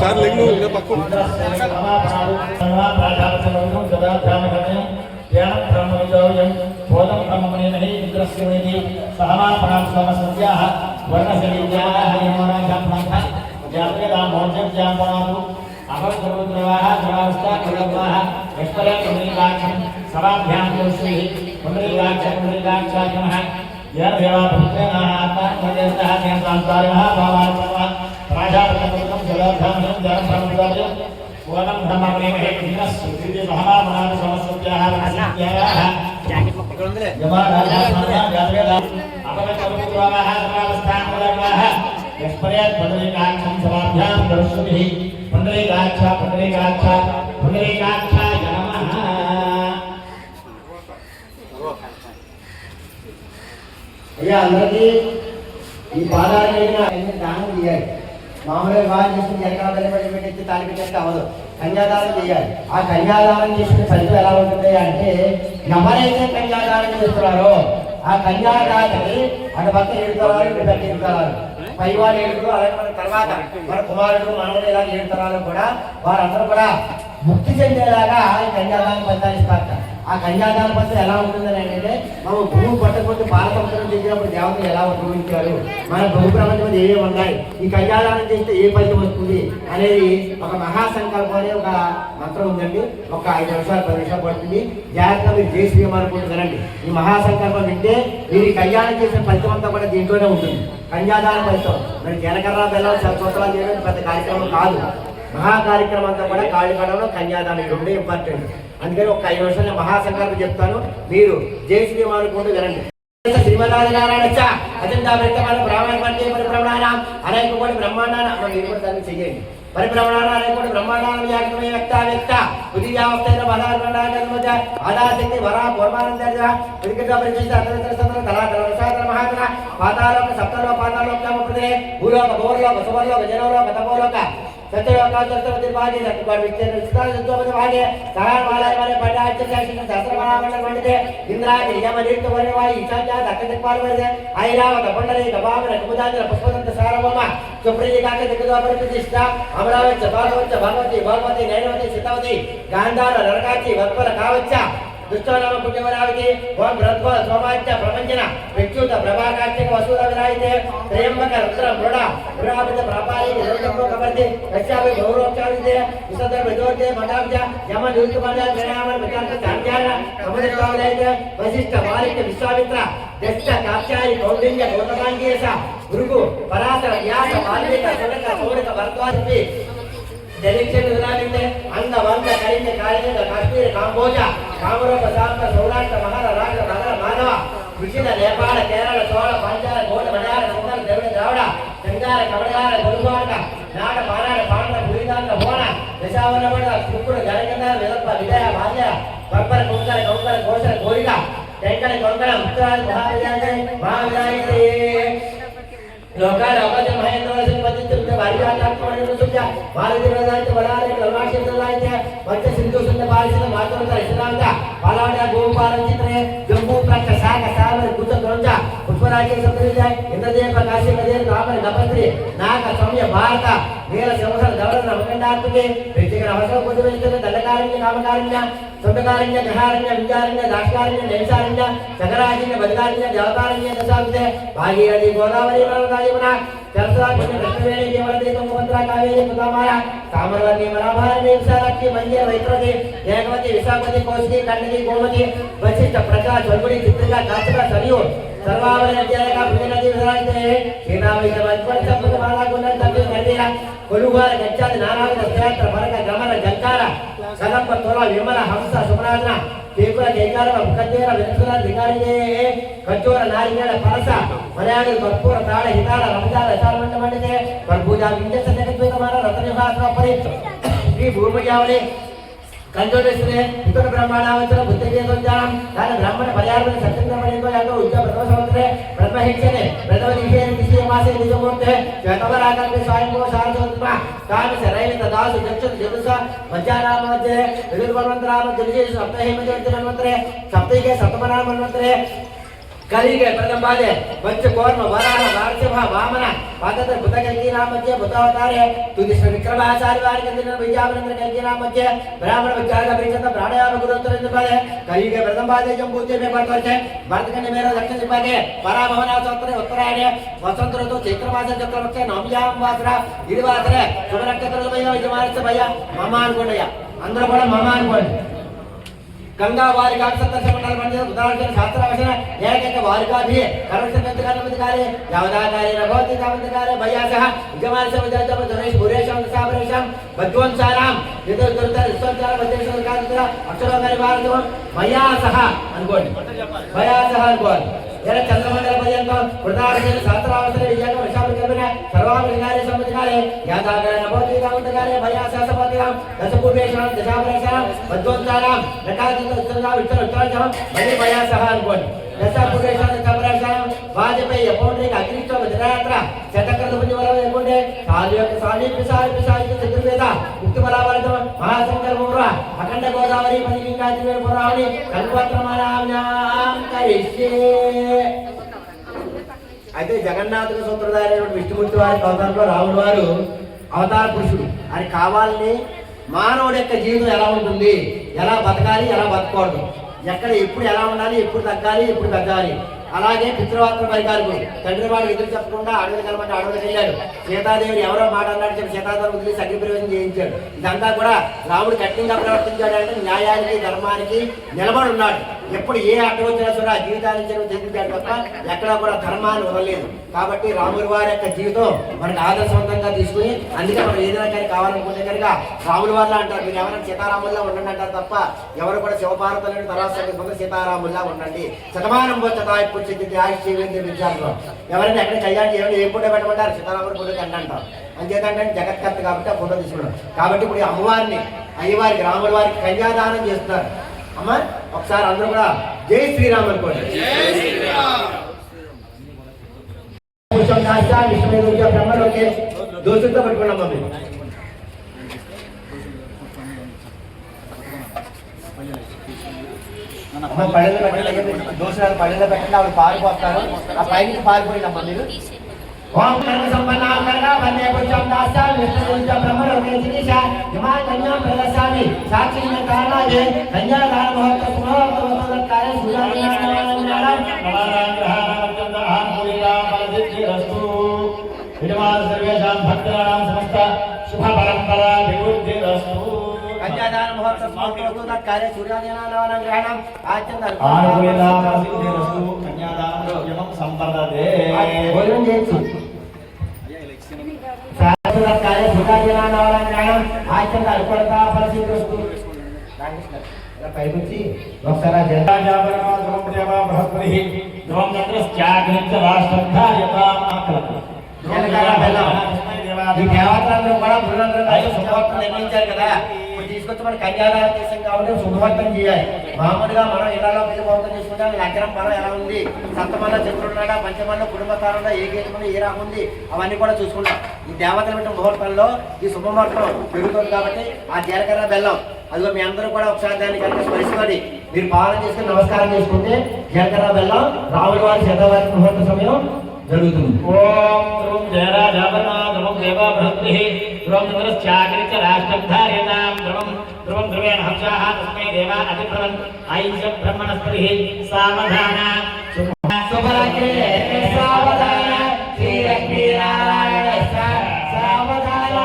సార్ లింగు ఇలా పక్కు అయ్యా అందరికీ ఈ పాదాలు దానం చేయాలి. మామూలుగా వివాహం చేసుకుని ఎక్కడ వెళ్ళి పెట్టి తాళి పెట్టేస్తే అవ్వదు, కన్యాదానం చేయాలి. ఆ కన్యాదానం చేసుకునే ఫలితం ఎలా ఉంటుంది అంటే, ఎవరైతే కన్యాదానం చేస్తున్నారో ఆ కన్యాదాతని అటు పక్క ఏడుతరాలు ఇటు పక్క ఏడుతరాలు పై వాళ్ళు ఏడుగురు, అలాగే మన తర్వాత మన కుమారుడు మనవడు ఇలా ఏడుతరాలు కూడా వారందరూ కూడా ముక్తి చెందేలాగా ఈ కన్యాదానం పరిపాలిస్తారు. ఆ కన్యాదాన పద్ధతి ఎలా ఉంటుందని అంటే, మనం భూమి పట్టకపోతే పాలసముద్రం చేసినప్పుడు దేవతలు ఎలా ఉపయోగించారు, మన భూ ప్రపంచం ఏమేమి ఉన్నాయి, ఈ కన్యాదానం చేస్తే ఏ ఫలితం వస్తుంది అనేది ఒక మహాసంకల్పం అనే ఒక మంత్రం ఉందండి. ఒక 5 నిమిషాలు 10 నిమిషాలు పడుతుంది. జాగ్రత్తగా మీరు జై శ్రీరామ్ అనుకుంటున్నారండి. ఈ మహాసంకల్పం వింటే మీరు కళ్యాణం చేసిన ఫలితం అంతా కూడా దీంట్లోనే ఉంటుంది. కన్యాదాన ఫలితం మరి జనకర్ర బెల్లం సంవత్సరాలు చేయడం పెద్ద కార్యక్రమం కాదు. మహా కార్యక్రమం అంతా కూడా కాళ్ళు కడవలో కన్యాదానం రెండే ఇంపార్టెంట్. అందుకని ఒక 5 నిమిషాలు మహాసంకల్పం చెప్తాను, మీరు జై శ్రీరామ్ అనుకుంటూ వినండి. శ్రీమదానారాయణ అజంతా వ్యక్తమైన బ్రాహ్మణ పరిభ్రమణ అనేక కోటి బ్రహ్మాండాన మీరు కూడా దాన్ని చెయ్యండి. పరిభ్రమణ అనేక కోటి బ్రహ్మాండాన వ్యాఖ్యమే వ్యక్త వ్యక్త ఉదయావస్థైన పదార్థ ఆదాశక్తి వరా పూర్వానంద ఉదికృత పరిశీలిత అతర కళా కళాశాస్త్ర మహాత్మ పాతాలోక సప్తలో పాతాలోక ప్రదే భూలోక భూలోక సువర్లోక జనలోక తపోలోక సత్యలోకాచర్తవతి భాగే సత్యపాడు విస్తరణ సత్యవతి భాగే సహాయమాలయ వారి పటాచ శాసన శాస్త్రమాలయ పండితే ఇంద్రాది యమదీప్త వరివాయి ఇచాచ దక్కదిక్పాల వరిదే ఐరావత పండరి కబామ రకుముదాజల పుష్పదంత సారవమ సుప్రీతి కాక దిక్కుదో పరిప్రతిష్ఠ అమరావతి బాలవచ్చ భగవతి భగవతి నైనవతి సితవతి గాంధార నరకాచి వత్పర కావచ్చ దుష్టనామ పుణ్యవరావికి ఓం బ్రహ్మ సోమాచ్య ప్రపంచన విచ్యుత ప్రభాకార్తిక వసూర విరాయితే త్రయంబక రుద్ర మృడ మృడాభిత ప్రాపాలి నిరంతరో కవర్తి కశ్యాపి గౌరవోపచారితే విసదర్ విదోర్తే మదాబ్జ యమ యూతు మండల ప్రణామ వికాంత చార్యాన సముద్రవాదైతే వశిష్ఠ మాలిక విశ్వామిత్ర దక్ష కాత్యాయి కౌండిన్య గౌతమాంగేశ భృగు పరాశర వ్యాస వాల్మీక సునక సౌనక భరద్వాజి దక్షిణ విరాజితే అంద వంద కైంద కాళింగ కాశ్మీర కాంబోజ కామరూప సాంబ సౌరాష్ట్ర మహార రాష్ట్ర నగర మాధవ విచిత నేపాళ కేరళ చోళ పంచాల గోడ మలయాళ సుందర ద్రవిడ ద్రావిడ గంగార కమలార గురువాడ నాడ పారాడ పాండ్ర గురిదాంత భోన దశావనవడ శుక్ర జనగంధ విదర్భ విజయ బాల్య బబ్బర కుంకర కౌకర కోశల కోరిక టెంకల కొంకర ఉత్తరాది మహావిజాయతే లోకాల అవకాశం మహేంద్రవాసం పద్ధతి భార్యాత్మకమైన సుఖ్య భారతీయ వేదాంత బలాలయ కల్మాక్షితలాయ పంచ సింధు సుంద పారిసిత మాతృత ఇస్లాంత పాలాడ గోపాలం చిత్రే జంబూ ప్రక్క శాఖ సాల కుత గ్రంథ పుష్పరాజ సప్తరిజ ఇంద్రదేవ కాశీ కదేవ రామన గపత్రి నాగ సౌమ్య భారత నీల శివసర దవర నమకండాత్మకే వ్యక్తిగత అవసరం పొందువెళ్తున్న దండకారణ్య కామకారణ్య సొంతకారణ్య గ్రహారణ్య విద్యారణ్య దాక్షారణ్య నైషారణ్య సగరారణ్య బదగారణ్య దేవతారణ్య దశాబ్దే భాగీరథి గోదావరి నర్మదా చరసరా పుణ్య కృష్ణవేణి దేవరదే తుంగభద్ర కావేరి ముదామాయ కామరవతి మరాభారణి విశాలాక్షి మంజర వైత్రవతి ఏకవతి విశాఖవతి కౌశికి కన్నకి గోమతి వశిష్ఠ ప్రకాశ్ వల్గుడి చిత్రిక కాశిక సరియు సర్వావళి నద్యాయక పుణ్యనది విరాజితే సీతావిత మధ్వర సంపద మాలాగుండ తప్పి నదిర కొలువార గచ్చాది నానావిధ స్తోత్ర భరక గమన జంకార కదంబ తోల విమల హంస సుమరాజన కేకుల కేకార ముఖద్వేర వెనుకల దిగారిదే కచ్చోర నారిగేడ పరస మలయాళి కర్పూర తాళ హితాల రమజాల రసాల మండ మండితే కర్పూజ వింజ సత్యకత్వేత మార సింహాసనోపరి శ్రీ భూమయావళి కంజోటేశ్వరే ఇతర బ్రహ్మాండావచన బుద్ధికేతోజ్ఞానం దాని బ్రహ్మణ పర్యావరణ సత్యంద్రమణితో యాతో ఉద్య ప్రథమ సంవత్సరే ప్రథమహిక్షనే ప్రథమ నిషేణ నిశ్చయ మాసే నిజమూర్తే శ్వేతవరాకల్పే స్వయంభవ శారదోత్మ తామి శరైవ తదాసు చక్షు జదుస మధ్యానామధ్యే విదుర్వన్వంతరామ జలిజేషు సప్తహేమజన్వంతరే సప్తైకే సప్తమనామన్వంతరే కలిగే ప్రథम बादे पंच कौर्म वराह वार्षभ वामन पादत बुध कल्की नाम मध्य बुधावतारे तुदिष्ट विक्रमाचार्य वार के दिन विजयावरेंद्र कल्की नाम मध्य ब्राह्मण विचार का परिचय प्राणायाम गुरुत्तरेंद्र बादे కలిగే प्रथम बादे जंबूते में पड़ता है भारत के मेरा दक्षिण दिपाके पराभवना चौत्र उत्तरायण वसंत ऋतु चैत्र मास चक्रवृक्ष नवयाम वासरा इडवासरे शुभ नक्षत्र भैया विजयमानस्य भैया ममान कोणया अंदर కూడా ममान कोण गंगा वारिका सप्तदश मंडल मंदिर उदाहरण शास्त्र वचन एक वारिका भी कर्मस्य मंत्रकाले यावदाकारे नभवति तावदकारे भयासः विजयमान से विजयतम धनेश भूरेशम साबरेशम बद्वंसानाम यतो दुर्तर ईश्वरचार बद्वेश्वर कांतरा अक्षरोगारि भारतो भयासः अनुकोंడి भयासः अनुकोंడి यह चंद्रमंडल पर्यंत प्रदान शास्त्रावसरे विजय वृषभ कल्पना सर्वाभिकारे संवत्सरे यादाकारे नभवति तावदकारे भयासः सपतिनाम दशपूर्वेशम दशावरेशम बद्वंसानाम नकादित उत्तरदा विठ्ठल उत्तराजम बलि भयासः अनुकोंడి दशापूर्वेशम दशावरेशम वाजपेय पौंड्रिक अग्निष्ठ वज्रयात्र शतकर पुण्यवल एकोंडे सालियक साली पिसाई चतुर्वेद मुक्ति बलावर्धम महाशंकर मुर्वा अखंड गोदावरी पनिलिंगा त्रिवेण पुराणी कल्पत्रमानाम्यां करिष्ये అయితే జగన్నాథుని సూత్రధారైన విష్ణుమూర్తి వారి అవతారంలో రాముడు వారు అవతార పురుషుడు అని కావాలని మానవుడి యొక్క జీవితం ఎలా ఉంటుంది, ఎలా బతకాలి, ఎలా బతకూడదు, ఎక్కడ ఎప్పుడు ఎలా ఉండాలి, ఎప్పుడు తగ్గాలి, ఎప్పుడు తగ్గాలి, అలాగే పితృవాత్మ వైకాలికుడు తండ్రి వాడు ఎదురు చెప్పకుండా అడవికి వెళ్ళమంటే అడవికి వెళ్ళాడు. సీతాదేవిని ఎవరో మాట అన్నాడు చెప్పి సీతాదేవి వదిలేసి అగ్నిప్రవేశం చేయించాడు. ఇదంతా కూడా రాముడు కఠినంగా ప్రవర్తించాడు అంటే న్యాయానికి ధర్మానికి నిలబడి ఉన్నాడు. ఎప్పుడు ఏ అడ్డు వచ్చినా సరే ఆ జీవితాన్ని చెందించాడు తప్ప ఎక్కడా కూడా ధర్మాన్ని వదలలేదు. కాబట్టి రాముడి వారి యొక్క జీవితం మనకు ఆదర్శవంతంగా తీసుకుని అందుకే మనం ఏదైనా కానీ కావాలనుకుంటే కనుక రాముల వల్ల అంటారు. మీరు ఎవరైనా సీతారాముల్లా ఉండండి అంటారు తప్ప ఎవరు కూడా శివపార్వతులను తర్వాత సీతారాముల్లా ఉండండి. శతమానం వచ్చాయి పుట్టింది ఆయుష్యేంద్ర విద్యార్థులు ఎవరైనా ఎక్కడ కళ్యాణం చేయాలి ఏ ఫోటో పెట్టమంటారు సీతారాముడి ఫోటోకి అంటారు. అంచేతంటే జగత్కర్త కాబట్టి ఆ ఫోటో తీసుకున్నాం. కాబట్టి ఇప్పుడు అమ్మవారిని అయ్యవారికి రాముల వారికి కన్యాదానం చేస్తున్నారు. అమ్మ ఒకసారి అందరూ కూడా జై శ్రీరామ్ అనుకోండి. బ్రహ్మలోకి దోషంతో పట్టుకున్నాం మమ్మీ. పళ్ళలో పెట్టండి, దోషాలు పళ్ళలో పెట్టండి. ఆవిడ పారిపోతారు. ఆ పైకి పారిపోయిందమ్మా మీరు. ఓం కర్మ సంపన్నాం కర్ణా వన్నే పురుషం దాస్యామి విష్ణురుంచ బ్రహ్మలోకే జిగీషా హిమాయ కన్యాం ప్రదర్శామి సాక్షిణ కారణాయే కన్యాదాన మహోత్సవ సుమహోత్సవకార్య సూర్యానారాయణ నమః పూరికా ఫలసిద్ధిరస్తు విద్వాన్ సర్వేషాం భక్తానాం సమస్త శుభ పరంపరా వివృద్ధిరస్తు. కన్యాదాన మహోత్సవ కార్య సూర్యానారాయణ గ్రహణం ఆనుకూలతా ఫలసిద్ధిరస్తు. కన్యాదానం యమం సంపదతే. భోజనం చేయొచ్చు. కార్య సూర్యానారాయణ గ్రహణం ఆచరణ అనుకూలతా ఫలసిద్ధిరస్తు. పైకి ఒకసారి బృహస్పతి ధ్రువం చంద్రశ్చాగ్నిశ్చ రాష్ట్రధార్యతామాకృతి. ఈ దేవతలందరూ కూడా బృహందరూ శుభవర్తం నిర్ణయించారు కదా. తీసుకొచ్చి మనం కన్యాదానం చేసాం కాబట్టి శుభవర్తం చేయాలి. మామూలుగా మనం ఇళ్లలో పిల్లవర్తం చేసుకుంటాం. లగ్నం మనం ఎలా ఉంది, సప్తమంలో చంద్రుడున్నాడా, పంచమంలో కుటుంబ స్థానంలో ఏ గేటంలో ఏ రాహు ఉంది అవన్నీ కూడా చూసుకుంటాం. ఈ దేవతల పెట్టిన ముహూర్తంలో ఈ శుభముహూర్తం పెరుగుతుంది కాబట్టి ఆ జీలకర్ర బెల్లం అదిగో మీ అందరూ కూడా ఒకసారి దాన్ని కనుక స్మరిస్తుంది మీరు పాలన చేసుకుని నమస్కారం చేసుకుంటే జీలకర్ర బెల్లం రాముల వారి శతవారి ముహూర్త సమయం జరుగుతుంది. ఓం ధ్రువం జయరాజాపర్ణ ధ్రువం దేవ బృహస్పతి ధ్రువం చంద్రశ్చాగ్నిశ్చ రాష్ట్రధార్యతాం ధ్రువం ధ్రువం ధ్రువేణ హంసాః తస్మై దేవా అతిప్రవం ఆయుష్య బ్రహ్మణస్పతి సావధాన శుభరాత్రి సావధాన శ్రీ లక్ష్మీనారాయణ సావధాన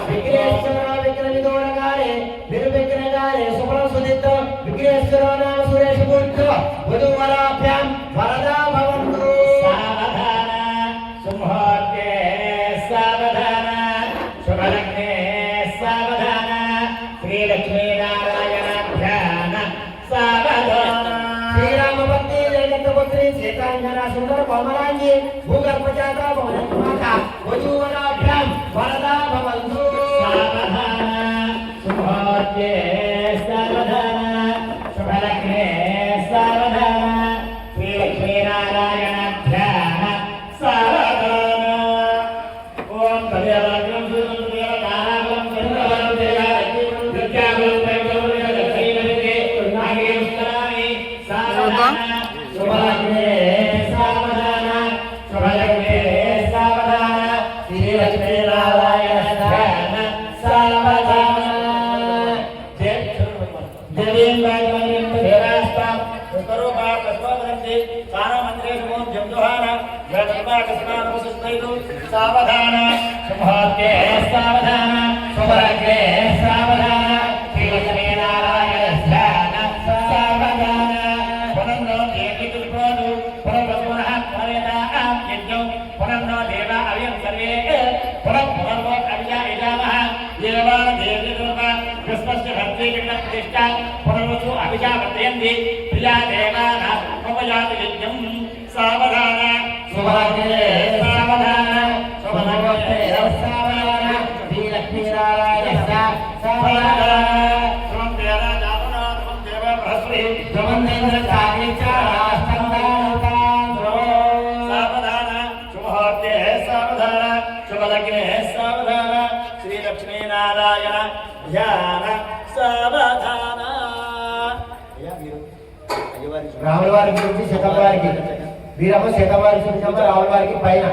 విఘ్నేశ్వర విఘ్నవిదూరగారే నిర్విఘ్నగారే శుభ్రం సుదిత్తో విఘ్నేశ్వర నామ సురేష గుర్తు వధూవరాభ్యాం వరదా భవంతు. సావధాన సుముహూర్తే సావధాన శుభలగ్నే సావధాన శ్రీలక్ష్మీనారాయణాభ్యాం సావధాన. శ్రీరామభక్తి జగత్పుత్రి సీతాంజన సుందర కోమలాంగి భూగర్భజాత భవన మాత వధూవరాభ్యాం వరదా భవంతు. శుభలగ్నే సావధాన శ్రీలక్ష్మీనారాయణ ధ్యాన సావధాన సావధాన శుభాగ్నే సావధాన శుభలగ్నే సావధాన శ్రీలక్ష్మీనారాయణ ధ్యాన సావధాన పునర్నో దేవి దుర్గోదు పునర్వసునః పునరేదాం యజ్ఞం పునర్నో దేవ అవ్యం సర్వే పునర్వో అవ్యా యజామః దేవాన దేవి దుర్గా విశ్వస్య భర్తే ప్రతిష్ఠ పునర్వసు అభిషావర్తయంతి ప్రియా దేవాన ఉపయాతి యజ్ఞం సావధాన శుభాగ్నే సావధాన శుభలగ్నే సావధాన శ్రీలక్ష్మీనారాయణ సావధాన త్వం దేవ జాతనా త్వం దేవ బృహస్పతి త్వం దేవ సావధాన శుభాగ్నే సావధాన శుభలగ్నే సావధాన శ్రీలక్ష్మీనారాయణ ధ్యాన సావధాన. రాముల వారి గురించి శతమ్మ వారికి వీరమ్మ శతమ్మ వారి చూపించమ్మ రాముల వారికి పైన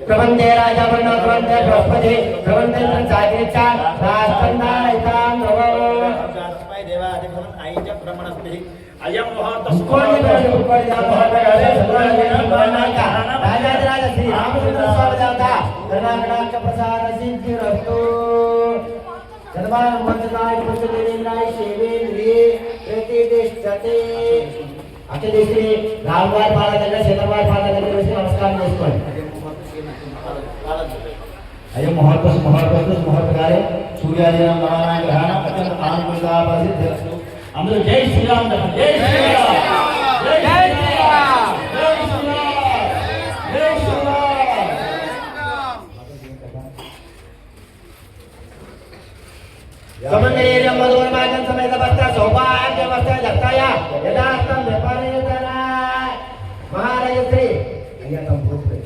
ప్రబంధే రాజా ప్రబంధే బృహస్పతి ప్రబంధేంద్ర చాకిరిచ్చ రాష్ట్రందాయితాం అయం ముహూర్త రాజాదిరాజ శ్రీ రామచంద్ర స్వామి దేవత కరుణాకటాక్ష ప్రసాద సిద్ధిరస్తు శతమానం వందనాయ పురుషులేంద్రాయ శివేంద్రియే ప్రతిష్ఠతే. అక్షదేశ్వరి రామవారి పాద దగ్గర శతవారి పాద దగ్గర వచ్చి నమస్కారం చేసుకోండి. అయం ముహూర్త ముహూర్తకాలే సూర్యాదీనం నవానాయ గ్రహణ అత్యంత ఆనుకూలంగా పరిస్థితి. అందరూ జై శ్రీరామ్ జై శ్రీరామ్ జై శ్రీరామ్ జై శ్రీరామ్ జై శ్రీరామ్. సమన్వయం మధురమాగం సమేత భక్త సౌభాగ్యవస్థ దత్తాయ యథార్థం వ్యాపారేతన మహారాజశ్రీ అయ్యతం పూర్తి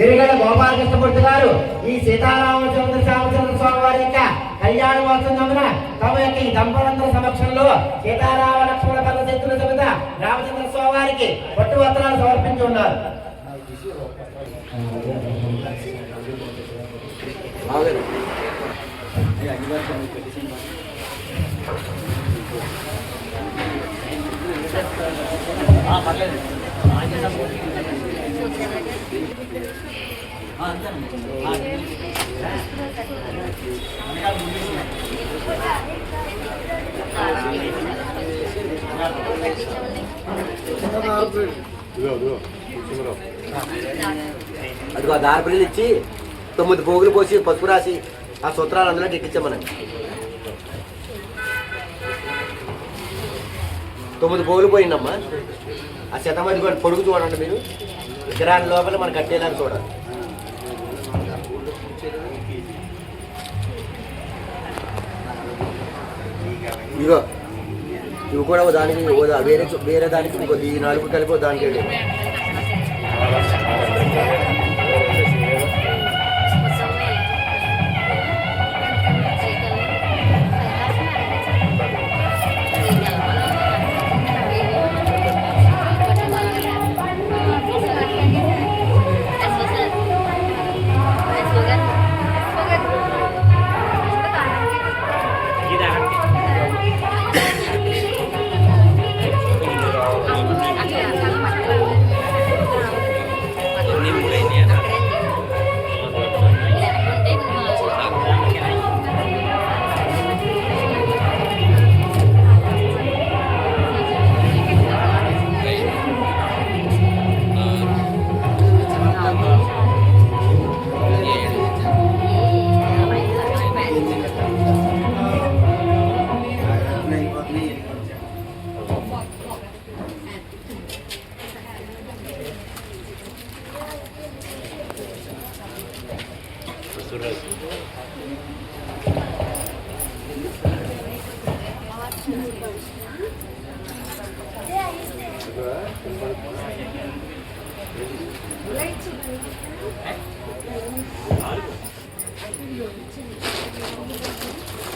ఎరిగడ గోపాలకృష్ణమూర్తి గారు ఈ సీతారామచంద్ర శ్యామచంద్ర స్వామి వారి యొక్క కళ్యాణ మహోత్సవమున తమ యొక్క ఈ దంపతులందరి సమక్షంలో సీతారామ లక్ష్మణ పరశత్రుల సమేత రామచంద్ర స్వామి వారికి పట్టు వస్త్రాలు సమర్పించి ఉన్నారు. అదిగో దారిపిల్లలు ఇచ్చి 9 పోగులు పోసి పసుపు రాసి ఆ సూత్రాలు అందులో ఎక్కించామనండి. 9 పోగులు పోయిందమ్మా. ఆ శతమంది కూడా పొడుగు చూడండి మీరు. విగ్రహాల లోపల మనం కట్టేలాగా చూడాలి. ఇగో ఇవి కూడా దానికి వేరే దానికి ఇంకొద్ది ఈ 4 కలిపి దానికి వెళ్ళి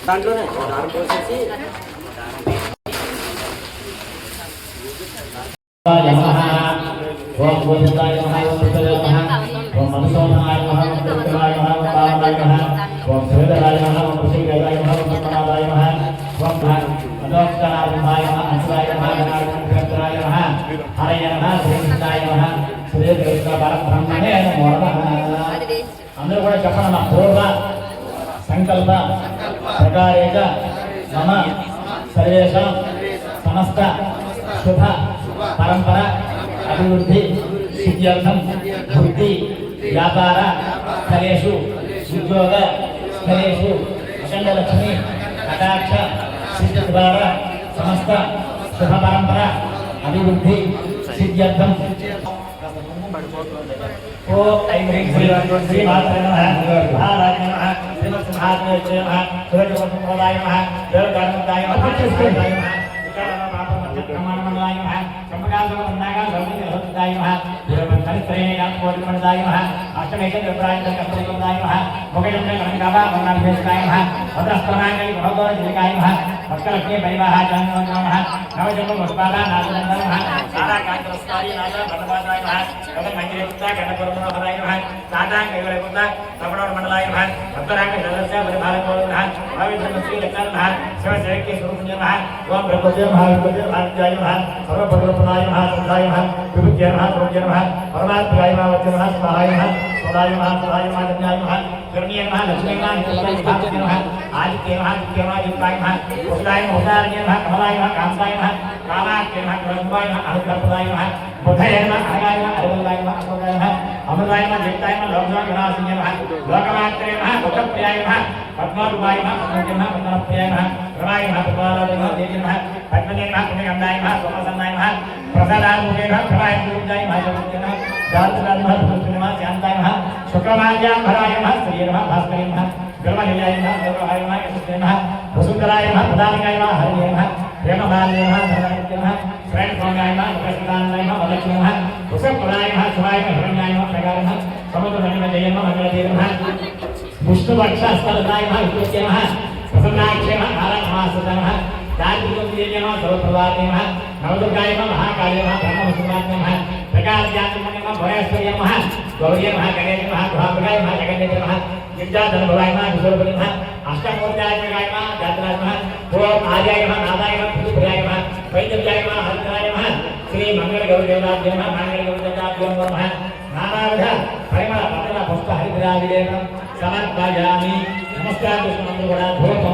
దాంట్లోనే దారం పోసేసి ఓం గోవిందాయ నమః ఓం పుత్రాయ నమః ఓం మధుసూదనాయ నమః ఓం పుత్రాయ నమః ఓం పావనాయ నమః ఓం శ్రీధరాయ నమః ఓం పుష్టికేదాయ నమః ఓం పద్మనాభాయ నమః ఓం అదోక్షరాయ నమః అంశరాయ నమః గణాధిపత్యాయ నమః హరయ నమః శ్రీకృష్ణాయ నమః శ్రీ కృష్ణ పరబ్రహ్మణే నమో నమః. అందరూ కూడా చెప్పండి. నా పూర్వ సంకల్ప ప్రకారేణ మమ సర్వేషాం సమస్త శుభ పరంపర అభివృద్ధి సిద్ధ్యర్థం వృత్తి వ్యాపార స్థలేషు ఉద్యోగ స్థలేషు అఖండలక్ష్మి కటాక్ష సిద్ధి ద్వారా సమస్త శుభ పరంపర అభివృద్ధి సిద్ధ్యర్థం ఓం ఐం హ్రీం శ్రీ మాత్రే నమః మహారాజ నమః శ్రీమత్సింహాసనేశ్వర నమః సురజవసంప్రదాయ నమః దేవకారణదాయ నమః వికారణ పాప మధ్యక్రమాణమండలాయ నమః సంపకాసన వందాగా సర్వజ్ఞదాయ నమః వీరభద్రశ్రేయ కోటిమండలాయ నమః అష్టమేక దేవరాయ కర్తవ్యదాయ నమః ముఖజండ గణకాభా వర్ణాభిషేకాయ నమః భద్రస్త్రనాయ భగవద్గోర జిలికాయ నమః భక్తలక్ష్మీ పరివాహాచార్య నమః నవజంబ పుష్పాల నాగదండ నమః సారా కాంతరస్కారి నాగ భద్రవాదాయ నమః గణమంజరిపుత్త గణపరమణోహరాయ నమః సాటాంగ వివరపుత్త సవణోర్ మండలాయ నమః భక్తరాంగ జలస్య పరిభారకోర నమః భావిధర్మశ్రీ లక్ష్మణ నమః శివశక్తి స్వరూపుణ్య నమః ఓం బ్రహ్మదేవ మహావిద్య భారత్యాయ నమః సర్వభద్రపదాయ నమః సంధాయ నమః విభుత్య నమః ప్రోజ్య నమః పరమాత్మయాయ నమః వజ్ర నమః సహాయ నమః సదాయ నమః సదాయ నమః ధన్యాయ నమః కరుణీయ నమః లక్ష్మీ నమః నిత్యాయ నమః ఆదిత్య నమః నిత్య నమః దీపాయ నమః ఉదాయ ఉదారణ్య నమః కమలాయ నమః కాంతాయ నమః కామాఖ్య నమః గ్రంథాయ నమః అనుగ్రహపదాయ నమః బుధయ నమః అనగాయ నమః అరుదాయ నమః అమృతాయ నమః అమృతాయ నమః జగతాయ నమః లోకనాథ గణాసిన్య నమః లోకమాత్రే నమః భక్తప్రియాయ నమః పద్మారుపాయ నమః పద్మజ నమః పద్మప్రియాయ నమః ప్రవాయ నమః పద్మారాయ నమః దేవి నమః పద్మజ నమః పుణ్యగంధాయ నమః సోమసన్నాయ నమః ప్రసాదాన్ముఖే నమః ప్రవాయ పూజాయ నమః జగత్య నమః దార్శనాయ నమః పుష్టి నమః శాంతాయ నమః శుక్రమార్యాభరాయ నమః శ్రీ నమః భాస్కర నమః గర్వనిలయాయ నమః గర్వహాయ నమః యశస్వే నమః వసుంధరాయ నమః ప్రదానికాయ నమః హరియ నమః ప్రేమమాల్య నమః ధననిత్య నమః శ్రేణస్వామ్యాయ నమః ఉపస్థితానందాయ నమః వల్లక్ష్మి నమః వసుప్రదాయ నమః శివాయ నమః హిరణ్యాయ నమః ప్రకార నమః సముద్రమణిమజయ నమః మంగళదేవ నమః విష్ణువక్షస్థలదాయ నమః విష్ణుత్య నమః ప్రసన్నాక్షయ నమః నారాయణమాసృత నమః దార్శనిక నమః సర్వప్రదాయ నమః నవదుర్గాయ నమః మహాకాళయ నమః బ్రహ్మవసుమాత్మ నమః ప్రకాశయాత్మనే నమః భయస్వయ నమః గౌరీ నమః గణేశ నమః గుహాభృగాయ నమః జగన్నేత నమః గిరిజాధనభవాయ నమః విశ్వరూపిణి నమః అష్టమూర్త్యాయ నమః జాతరాయ నమః ఓం ఆర్యాయ నమః నాదాయ నమః పుత్రాయ నమః వైద్యాయ నమః హరిద్రాయ నమః శ్రీ మంగళ గౌరీ దేవతాభ్యో నమః మంగళ గౌరీ దేవతాభ్యో నమః నానావిధ పరిమళ పత్ర పుష్ప హరిద్రావిలేకం సమర్పయామి. నమస్కారం కృష్ణమందరూ కూడా ధూపం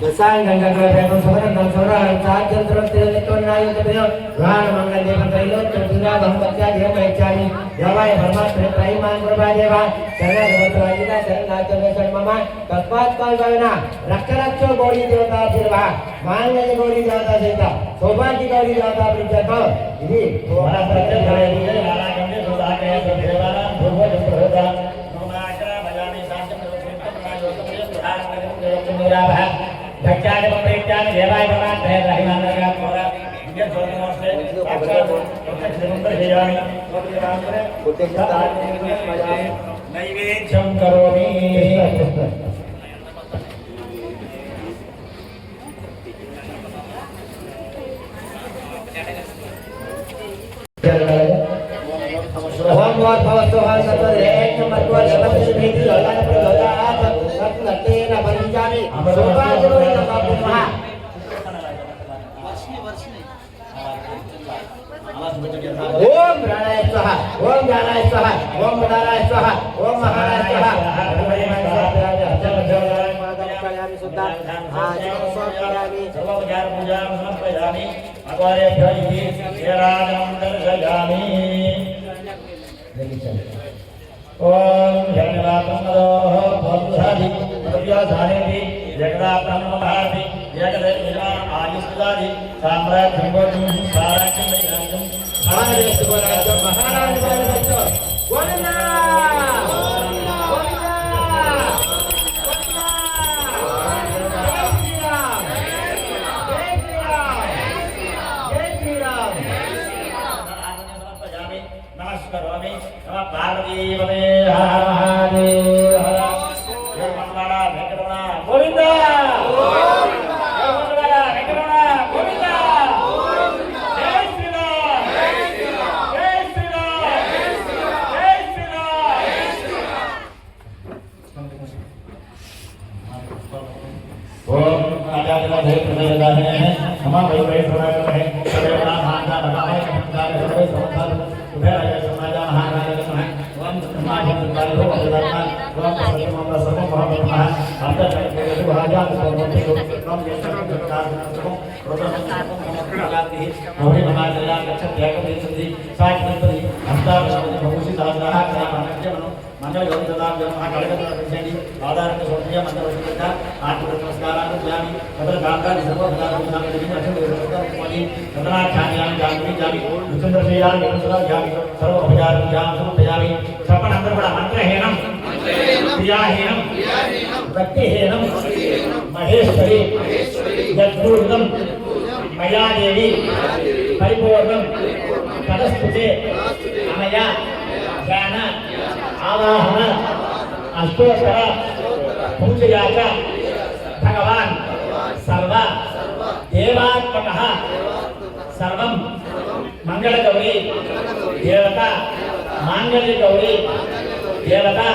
దశాంగ గంగోపేతం సమరంతం సమరారం సాధ్యంతరం తిరలితోన్నాయుధమేవ రాణ మంగళ దేవతైలో త్రిపురాధం భక్త్యా దేవైచ్యామి దేవాయ పరమాత్మనే త్రైమాన్ గురువాదేవ శరణాగతరాజిన శరణాగతమే శర్మమ తస్మాత్ కాల్వన రక్షరక్షో గౌరీ దేవతా శిర్వ మాంగళ్య గౌరీ దేవతా సహిత సౌభాగ్య గౌరీ దేవతా ప్రీత్యర్థ ఇది భక్త్యాది ప్రీత్యాది దేవాయ పరమాత్మనే రహిమానగా కోరా విద్య జోనమస్తే నైవేద్యం కరోమి. ఓం వార్ భవతో హాసతరేక మత్వర్ శబదృభీతి లోకాన ప్రదోదాత్ రత్నతేన పంచామి సోపాజోన బాపుమః ఓం ప్రాణాయ స్వహ ఓం జ్ఞానాయ స్వహ ఓం మదానాయ స్వహ ఓం మహానాయ స్వహ సమర్పయామి శుద్ధ ఆచమస్వామి సర్వోపచార పూజాం సమర్పయామి. అగ్వారేభ్యో ఇతి శ్రీరాజం దర్శయామి. ఓం జగన్నాథమదోః భవద్ధాది భవ్యాధారేతి జగన్నాథమహాది జగదేవ ఆయుష్దాది సామ్రాజ్యం గోత్రం సారాజ్యం వైరాజ్యం మహారాజు మహారాజు గోవిందా నమస్కరోమి. నమ పార్వతీపదే హర మహాదేవ హర వెంకటరమణ ओम आचार्य देव प्रदाने समा वैभव प्रदाने सर्वदा माता भगवान संस्कार सर्व संसार उभयराज समाज महाराज नमः ओम समाज संस्कार हो प्रदान ओम सर्वम सर्व महात्मा आत्मा जगत राजा सर्वोत्तम ओम यशस्वी संस्कार सर्व प्रोत्साहन प्रदाति मोहि महाराज गच्छत त्याग सिद्धि साक्षात्ति अंतर भगवती दासः करामज्ञमनो मंगल गौरी ददाम जन्म कलगत प्रसेंडी आधारण सोत्रिय मंत्र वशिष्ठ आत्म नमस्कारान् ज्ञानी तत्र गांधारी सर्व प्रदान नाम देवी अक्षर देवता सदना ख्यायाम जानवी जामी चंद्र श्रीयाम यमसरा जामी सर्व अभयार जाम सर्व तयामी सपन अंदर बड़ा मंत्रहीनम क्रियाहीनम भक्तिहीनम महेश्वरी यद्गुरुदम मया देवी परिपूर्णम तदस्तुते अमया ज्ञान आवाहन अष्टोत्तर पूजया च भगवान सर्व देवात्मकः सर्वं मंगलगौरी देवता मांगल्यगौरी देवता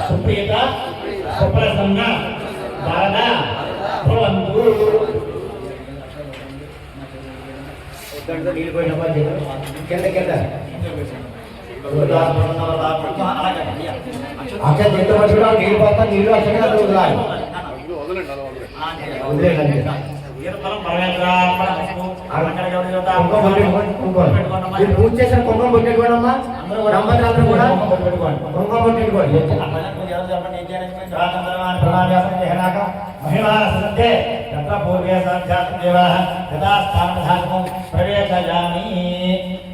सुप्रीता सुप्रसन्न वरदा भवन्तु నీళ్ళు పోయినప్ప కింద కింద అక్కడ ఎంత మంచిగా నీళ్ళు పోతా నీళ్ళు అక్కడ వదలాలి పూజ చేసిన కుంభం పెట్టేసుకోండమ్మా నమ్మకాలు కూడా కుంభం పెట్టేసుకోండి महिमा सत्ये तत्र पूर्वे साक्षात् देवाः यदा स्थानधातुं प्रवेशयामि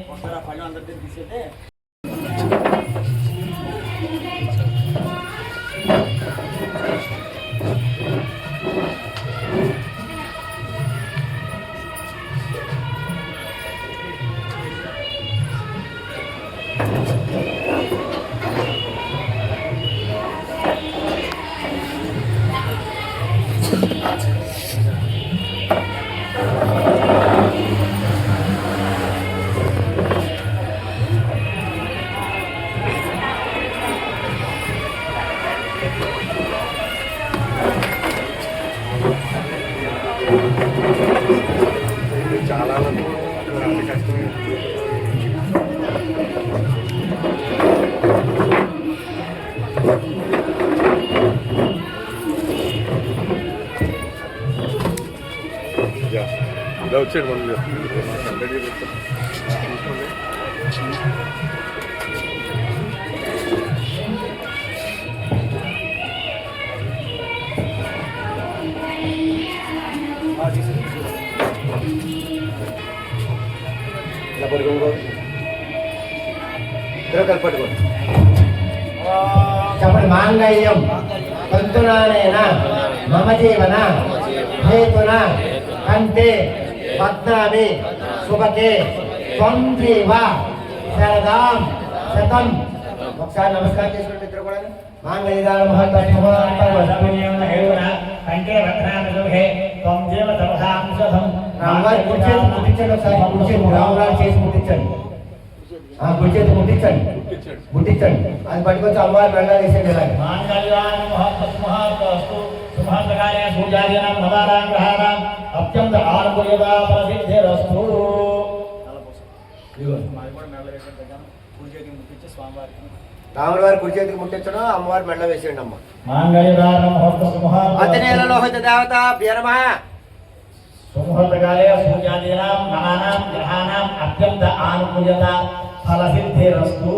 ఒకసారి పళ్ళు అందరికీ తీసేతే వచ్చాడు మనం ఇలా పడుకోండి ఇద్దరు కలిపి పట్టుకోండి చెప్పండి మాంగళ్యం తంతునానేన మమ జీవన హేతున కంటే పద్నామి శుభకే త్వం జీవ శరదాం శతం ఒకసారి నమస్కారం చేసుకోండి ఇద్దరు కూడా మాంగళ్యదాన మహత్వం కంటే భద్రామి శుభే త్వం జీవ శరదాం శతం రామవారి కుర్చేతి ముట్టించండి ఒకసారి కుర్చేతి రామవారి చేసి ముట్టించండి కుర్చేతి ముట్టించండి ముట్టించండి అది పట్టుకొచ్చి అమ్మవారి మెల్ల వేసేది మాంగళ్యాన మహత్వస్తు సుభాంతకాయ పూజార్యనాం నవారాం గ్రహారాం అత్యంత ఆనుకూల్యత ప్రసిద్ధిరస్తు రాముల వారి కుడి చేతికి ముట్టించడం అమ్మవారి మెల్ల వేసేయండి అమ్మ మాంగళ్యదాన మహత్వ అతనేలోహిత దేవత ప్రియమ సుముహూర్తకాలే పూజాదీనాం నమానాం గ్రహాణాం అత్యంత ఆనుకూల్యత ఫలసిద్ధిరస్తు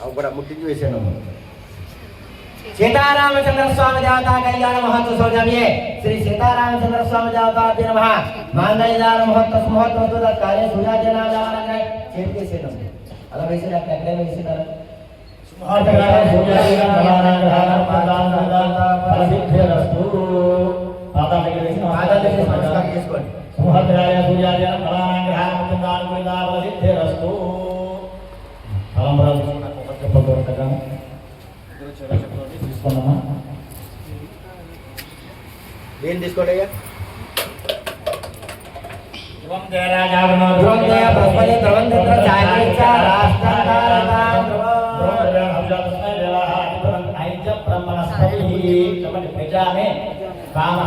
అవి కూడా ముట్టించి వేసాను सीतारामचंद्र स्वामी देवता कल्याण महत्व सौजन्ये श्री सीतारामचंद्र स्वामी देवता नमः मांगल्यदान महत्व महत्व कार्य सुजाजना जावनगे చేతికి వేసేద్దాం అలా వేసి అక్కడ ఎక్కడ వేసేదారు సుముహూర్తకాలే పూజాదీనాం నమానాం గ్రహాణాం అత్యంత ఫలసిద్ధిరస్తు నమస్కారం చేసుకోండి సుముహూర్తకాలే పూజాదీనాం నమానాం గ్రహాణాం అత్యంత ఆనుకూల్యత ఫలసిద్ధిరస్తు ఫలంబరం చెప్పగలుగుతాం తీసుకున్నామా ఏం తీసుకోండి అయ్యా ధ్రువం జయరాజావనో ధ్రువం జయ బృహస్పతి ధ్రువం చంద్ర చాయనిచ రాష్ట్రకారణ ధ్రువం ధ్రువం హవ్యాస్మై దేవాః అధిపతం ఐజ బ్రహ్మణస్పతి ప్రజామే కామ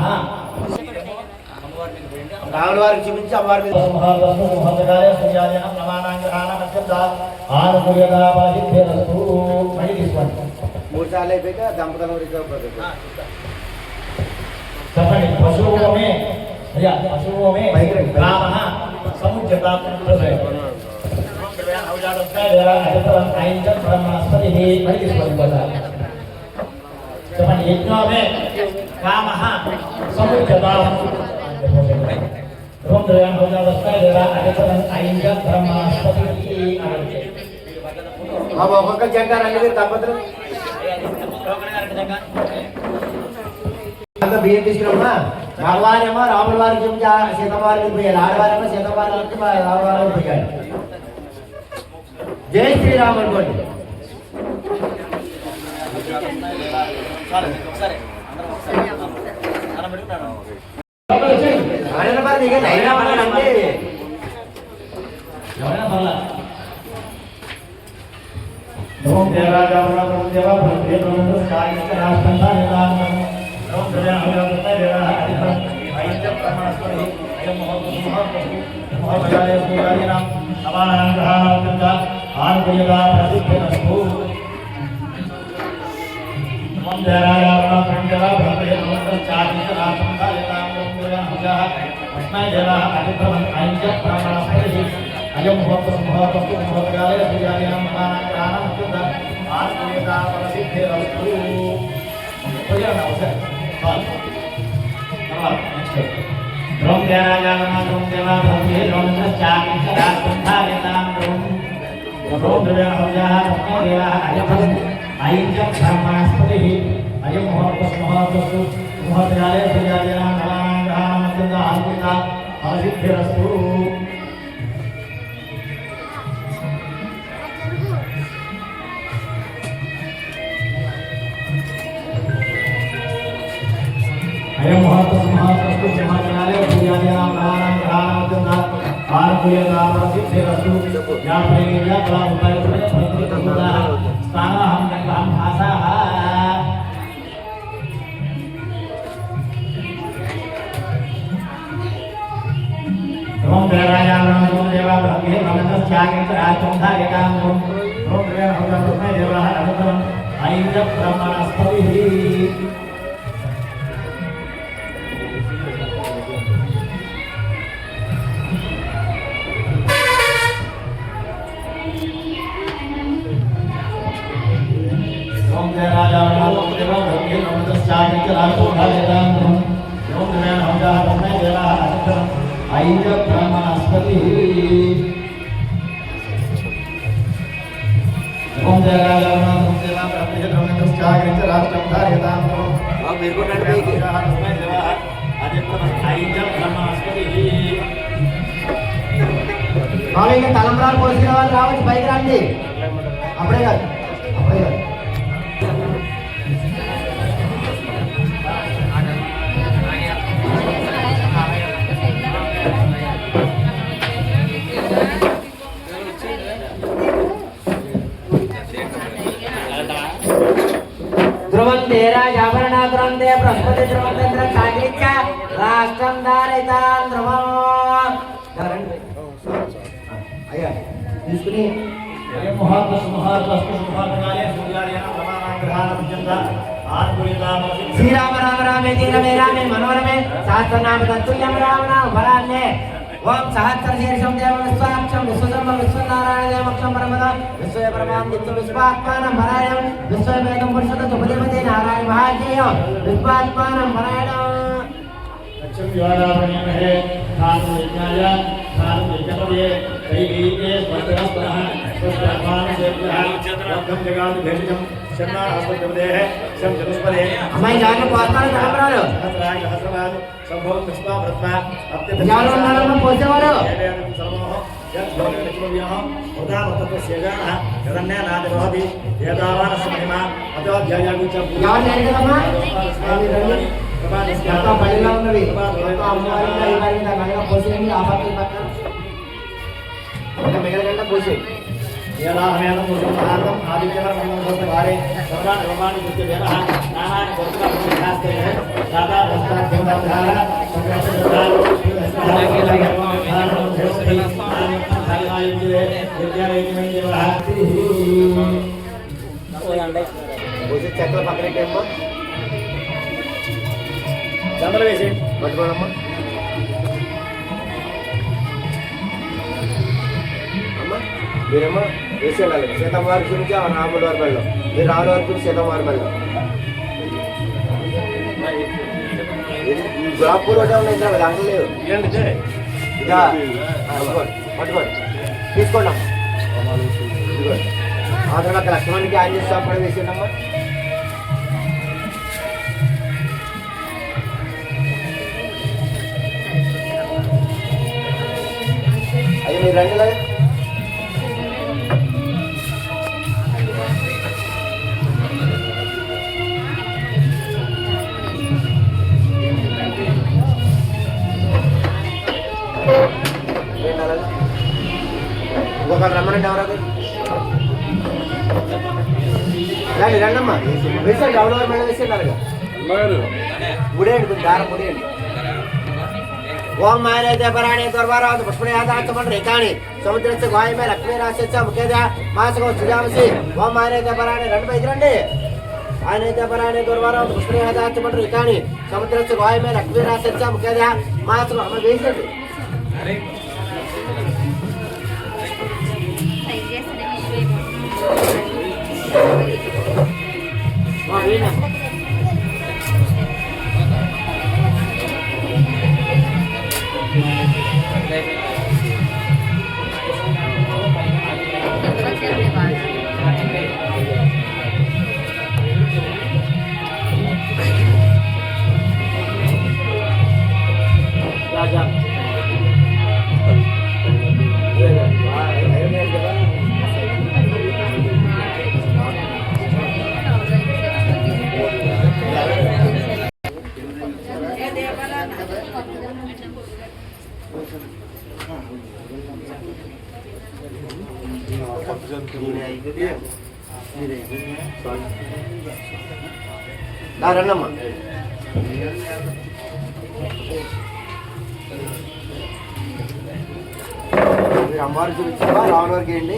రాముల వారికి చూపించి అమ్మవారి మీద మూడు సార్లు అయిపోయాక దంపతుల చెప్పండి పశువుమే అయ్యా పశువుమే రామ సముద్యత చెప్పండి యజ్ఞమే కామ సముద్యత ఒక్కొక్కరు చెంటారండి దంపతులు బియ్యం తీసుకున్నామా మగవారేమో రాముల వారికి సీతమ్మ వారికి పోయాలి ఆడవారేమో సీతమ్మ వారికి రాముల వారికి పోయాలి జై శ్రీరామ్ అనుకోండి తలంబరాలు పోసిన వాళ్ళు రావచ్చు పైకి రండి అప్పుడే కాదు అప్పుడే కాదు ధ్రువందేరాజాభరణాధురందే బృహస్పతి ధ్రువంద్ర సాగిచ్చ రాష్ట్రం దారితాం ధ్రువం అయ్యా తీసుకుని శ్రీరామ రామ రామే రమే రామే మనోరమే సహస్రనామ తత్తుల్యం రామ నామ ఫలాన్నే ఓం సహస్రశీర్షం దేవ విశ్వాక్షం విశ్వసర్వం విశ్వనారాయణ దేవక్షం పరమద విశ్వయ పరమాం నిత్య విశ్వాత్మానం పరాయణం విశ్వయ వేదం పురుషత సుపదేవతే నారాయణ మహాజయం విశ్వాత్మానం పరాయణం అమ్మాయి జాగ్రత్త పోస్తాను తలంబరాలు ఎవరు ఉన్నారమ్మా పోసేవారు బడిలో ఉన్నవి అమ్మవారి పోసేయండి ఆ పక్కన మిగలగంట పోసేయండి ఏలాహమేనం పురుషోత్తమార్థం ఆదిత్యవర్మణోత్తవారే సర్వాణి రోమాణి నిత్యదేవః నానాని పురుషాస్తే దాదా దస్తాఖ్యం ధార సంగ్రహ చెట్ల పక్కన చంద్ర వేసి పట్టుకోనమ్మా. అమ్మ మీరేమో వేసి వెళ్ళాలి. సీతమ్మ వారి గురించి రాముల వారి వెళ్ళం, మీరు రాముల వారి గురించి సీతమ్మ వారి వెళ్ళం. గులాబ్ పూలు ఒకటే ఉన్నాయి కదా, దాంట్లో లేవు. ఇదా పట్టుకోండి, తీసుకోండి అమ్మా. ఇదిగోండి ఆ తర్వాత లక్ష్మణ్కి ఆంజనేయ స్వామి కూడా వేసిండమ్మా. అది మీరు రండి కదా. ఇంకొకరు రమ్మనండి ఎవరది రండి రండమ్మా. వేసండి ఎవరెవరు మేడం వేసేయండి అలాగా. ముడేయండి కొంచెం దారం ముడేయండి. ఓం మాయనైతే పరాణి దర్బారావతి పుష్పణయాదాచమండ్రి కాణి సముద్రస్య వాయుమే లక్ష్మీ రాశిచ్చ ముఖ్యద మాసకో సుజామసి. ఓం మాయనైతే పరాణి రండి పైకి రండి. ఆయనైతే పరాణి దర్బారావతి పుష్పణయాదాచమండ్రి కాణి సముద్రస్య వాయుమే లక్ష్మీ రాశిచ్చ ముఖ్యద మాసకో అమ్మ వేసండి. రండమ్మా. మీరు అమ్మవారికి చూపించారా రావణ వారికి వేయండి.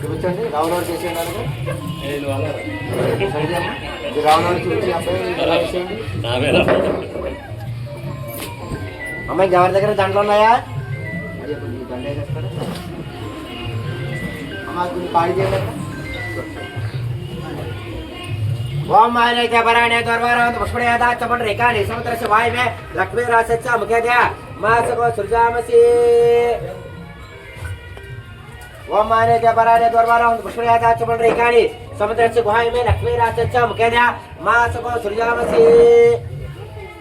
చూపించండి రావణ వారికి వేసేయండి. అలాగే మీరు రావణ వారికి చూపించి అబ్బాయి వేసేయండి. అమ్మాయి ఎవరి దగ్గర దండలు ఉన్నాయా? దండ వేసేస్తారా అమ్మా? కొంచెం ఖాళీ చేయాలి. ఓం మాయనైతే పరాణే దర్బారావతి పుష్పణయాదాచమండ్రి కాణి సముద్రస్య వాయుమే లక్ష్మీ రాశిచ్చ ముఖ్యద మాసకో సృజామసి. ఓం మాయనైతే పరాణే దర్బారావతి పుష్పణయాదాచమండ్రి కాణి సముద్రస్య వాయుమే లక్ష్మీ రాశిచ్చ ముఖ్యద మాసకో సృజామసి.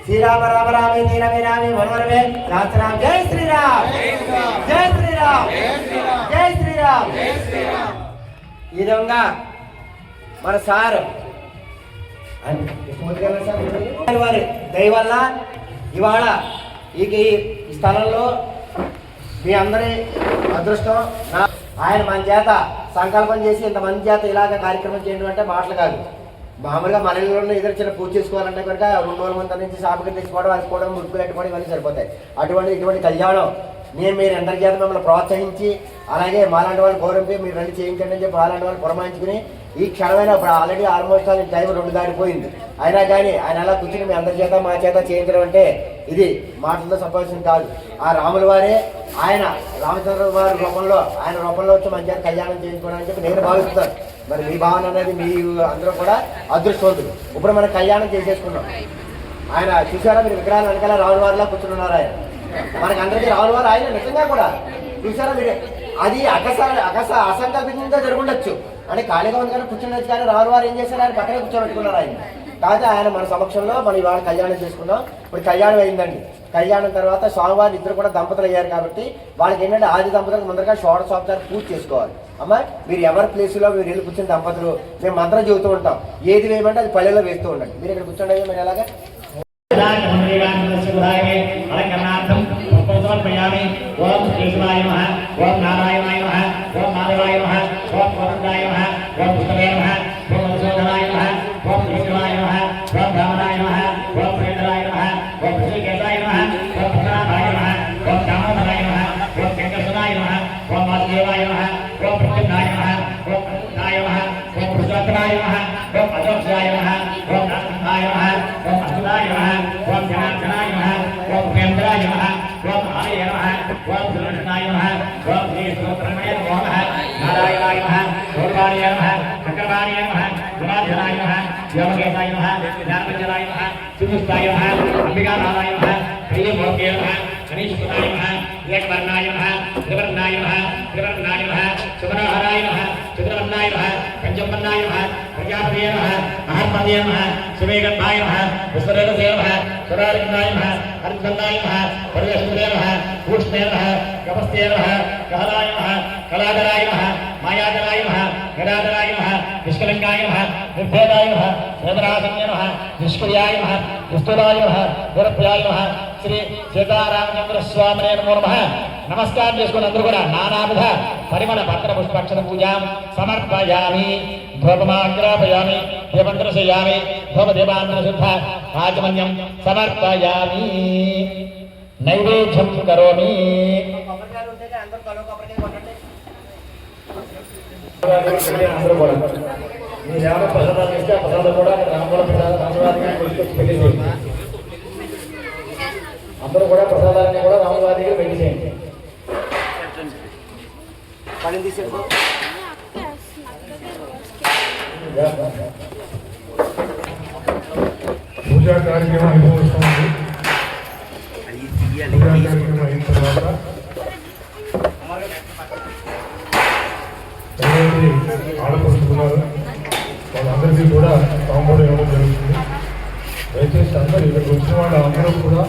శ్రీరామ రామ రామే రమే రామే మనోరమే రామ. జై శ్రీరామ్, జై శ్రీరామ్, జై శ్రీరామ్. ఈ విధంగా మన సార్ వారి దయ వల్ల ఇవాళ ఈ స్థలంలో మీ అందరి అదృష్టం. ఆయన మన చేత సంకల్పం చేసి ఇంతమంది చేత ఇలాగ కార్యక్రమం చేయడం అంటే మాటలు కాదు. మామూలుగా మన ఇళ్ళలో ఇద్దరు చిన్న పూజ చేసుకోవాలంటే కనుక 200 మంది నుంచి సాపుకి తెచ్చుకోవడం, అలుసుకోవడం, ముడుపులు పెట్టుకోవడం ఇవన్నీ సరిపోతాయి. ఇటువంటి కళ్యాణం మీరు అందరి చేత మిమ్మల్ని ప్రోత్సహించి అలాగే మాలాంటి వాళ్ళు గౌరవింపి మీరు రండి చేయించండి అని చెప్పి మాలాంటి వాళ్ళు పురమాయించుకుని ఈ క్షణమైన ఇప్పుడు ఆల్రెడీ ఆల్మోస్ట్ ఆయన టైం 2 దాటిపోయింది. అయినా కానీ ఆయన అలా కూర్చుని మీ అందరి చేత మా చేత చేయించడం అంటే ఇది మాటలతో సంపాదించింది కాదు. ఆ రాముల వారే ఆయన రామచంద్ర వారి రూపంలో ఆయన రూపంలో వచ్చి మన చేత కళ్యాణం చేయించుకోవడానికి చెప్పి నేను భావిస్తున్నాను. మరి మీ భావన అనేది మీ అందరూ కూడా అదృష్టవంతులు. ఇప్పుడు మనం కళ్యాణం చేసేసుకున్నాం. ఆయన చూసారా మీరు విగ్రహాలు వెనకాల రాముల వారిలా కూర్చున్నారు. ఆయన మనకి అందరికీ రాముల వారు ఆయన నిజంగా కూడా చూసారా మీరు. అది అసంకల్పితంగా జరుగుండొచ్చు అంటే ఖాళీగా ఉంది కానీ కూర్చుండొచ్చు. కానీ రాముల వారు ఏం చేశారు? ఆయన పక్కనే కూర్చోబెట్టుకున్నారు ఆయన. కాకపోతే ఆయన మన సమక్షంలో మనం ఇవాళ కళ్యాణం చేసుకున్నాం. ఇప్పుడు కళ్యాణం అయిందండి. కళ్యాణం తర్వాత స్వామివారి ఇద్దరు కూడా దంపతులు అయ్యారు కాబట్టి వాళ్ళకి ఏంటంటే ఆది దంపతులకు ముందరగా షోడశోపచారం పూజ చేసుకోవాలి. అమ్మ మీరు ఎవరి ప్లేసులో మీరు వెళ్ళి కూర్చుని దంపతులు మేము మంత్రం చెబుతూ ఉంటాం. ఏది వేయమంటే అది పల్లెలో వేస్తూ ఉండండి. మీరు ఇక్కడ కూర్చోండి. మీరు ఎలాగా సమర్పయామి. ఓం కేశవాయ నమః. ఓం నారాయణాయ నమః ఓం మాధవాయ నమః ఓం గోవిందాయ నమః ఓం పుష్పవే నమః ఓం మధుసూదనాయ నమః ఓం కృష్ణాయ నమః ఓం రామనాయ నమః ఓం ప్రేంద్రాయ నమః ఓం ఋషికేశాయ నమః ఓం పద్మనాభాయ నమః ఓం దామోదరాయ నమః ఓం వెంకటేశ్వరాయ నమః ఓం వాసుదేవాయ నమః ఓం ప్రద్యుమ్నాయ నమః ఓం అనంతాయ నమః ఓం పురుషోత్తమాయ నమః ఓం అజోక్షాయ నమః ఓం నారాయణాయ నమః ఓం అచ్యుతాయ నమః ఓం జనార్దనాయ నమః ఓం ఉపేంద్రాయ నమః ఓం ఆలయ నమః ఓం శ్రీకృష్ణాయ నమః ఓం శ్రీ సుబ్రహ్మణ్య నమః నారాయణాయ నమః గౌరవాయ నమః చక్రవాణి నమః జనార్దనాయ నమః యోగేశాయ నమః జ్ఞానపంచరాయ నమః సుముస్తాయ నమః అంబికానాథాయ నమః శ్రీమూర్తే నమః గణేశపురాయ నమః ఏకవర్ణాయ నమః త్రివర్ణాయ నమః త్రివర్ణాయ నమః సుమనోహరాయ నమః చతుర్వర్ణాయ నమః పంచవర్ణాయ నమః ప్రజాపతే నమః మహాత్మదే నమః శివేగర్భాయ నమః విశ్వరేతసే నమః సురారిజ్ఞాయ నమః హరిచందాయ నమః పరమేశ్వరే నమః భూష్ణే నమః కపస్తే నమః కహలాయ నమః కళాధరాయ నమః మాయాధరాయ నమః గదాధరాయ నమః నిష్కలంకాయ నమః నిర్భేదాయ నమః వేదరాసన్య నమః నిష్క్రియాయ నమః దుస్తులాయ నమః గురప్రియాయ నమః శ్రీ సీతారామచంద్ర స్వామినే నమో నమః. నమస్కారం చేసుకుని అందరూ కూడా నానావిధ పరిమళ పత్ర పుష్పాక్షర పూజాం సమర్పయామి. ధూపమాగ్రాపయామి, దీపంద్రశయామి, ధూపదీపాంధ్రశుద్ధ ఆచమన్యం సమర్పయామి. నైవేద్యం కరోమి. కొబ్బరికాయలు ఉంటే అందరూ కలువ కొబ్బరికాయ కొట్టండి. అందరూ కూడా మీరు ఏమైనా ప్రసాదాలు ఇస్తే ఆ ప్రసాదం కూడా రామగోళ పెట్టేసేయండి. అందరూ కూడా ప్రసాదాన్ని కూడా రామవారి దగ్గర పెట్టేసేయండి. పని తీసేసుకో. పూజా కార్యక్రమం అయిపోతుంది. పూజా కార్యక్రమం అయిన తర్వాత ఎవరైతే ఆడపడుతున్నారు వాళ్ళందరికీ కూడా కాంపౌండ్ ఇవ్వడం జరుగుతుంది. దయచేసి అందరూ ఇక్కడికి వచ్చిన వాళ్ళు అందరూ కూడా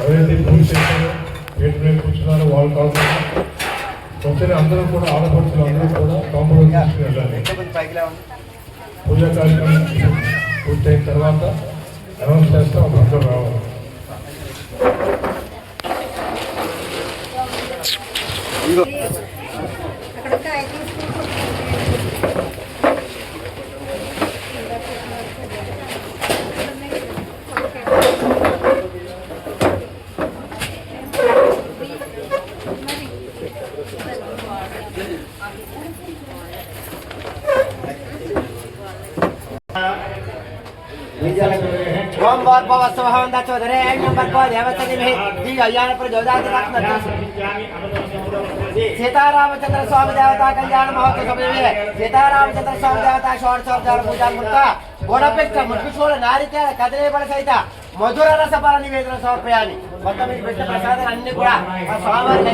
ఎవరైతే పూజ చేస్తారో గేట్ మీద కూర్చున్నారో వాళ్ళు కాకుండా వచ్చిన అందరూ కూడా ఆడపడుతున్న అందరూ కూడా కాంపౌండ్ తీసుకుని వెళ్ళాలి. పూజా కార్యక్రమం పూర్తయిన తర్వాత అనౌన్స్ చేస్తాం, అందరూ రావాలి. ఓం భోర్భవస్వహవందచోదరేణ్యం భర్గో దేవस्य धीमहि धियो यो न प्रचोदयात्. सीतारामचंद्र स्वामी देवता कल्याण महोत्सव सभे सीतारामचंद्र स्वामी देवता षोडशोपचार पूजा मुक्ता गोडपेक्ष मुद्दुचोळ नारिकेळ कदलीफल सहित మధుర రసఫల నివేదన సమర్పయామి. మొత్తం మీరు పెట్టిన ప్రసాదాలు అన్ని కూడా ఆ స్వామివారికి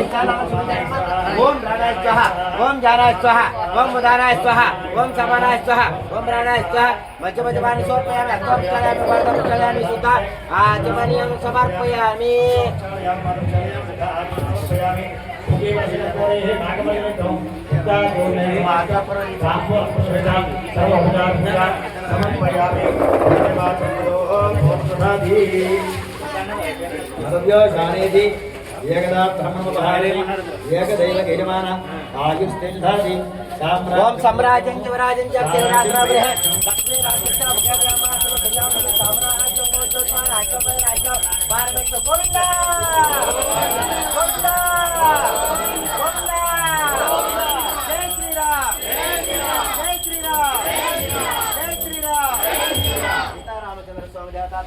ఓం రాణాయ స్వహ, ఓం జానాయ స్వహ, ఓం ఉదానాయ స్వహ, ఓం సమానాయ స్వహ, ఓం రాణాయ స్వహ. మధ్య మధ్య వారిని సమర్పయామి. అత్వకళ్యాణి సుత ఆచమనీయం సమర్పయామి. జానేది ఏకదా బ్రహ్మోపహారే ఏకదైవ యజమాన ఆయుస్తిష్ఠతి. ఓం సమ్రాజ్యం యువరాజం చ తిరునాథరాబ్రహ లక్ష్మీ రాజస్య ముఖ్యగ్రామాత్మ కళ్యాణ సామ్రాజ్యం గోత్రోత్పాద రాజ్యపై రాజ్య భారత గోవింద గోవింద గోవింద. జై శ్రీరామ్, జై శ్రీరామ్, జై శ్రీరామ్. సీతారామచంద్ర స్వామి దేవతా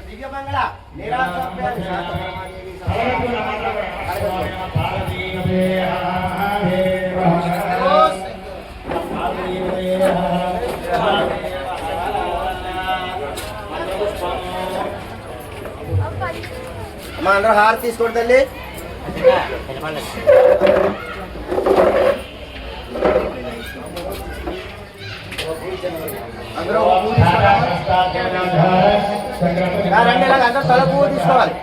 దివ్య మంగళ నిరాశ అమ్మా అందరూ హారతి తీసుకోండి తల్లి. అందరూ రండి, ఇలాగ అందరూ తల పువ్వు తీసుకోవాలి.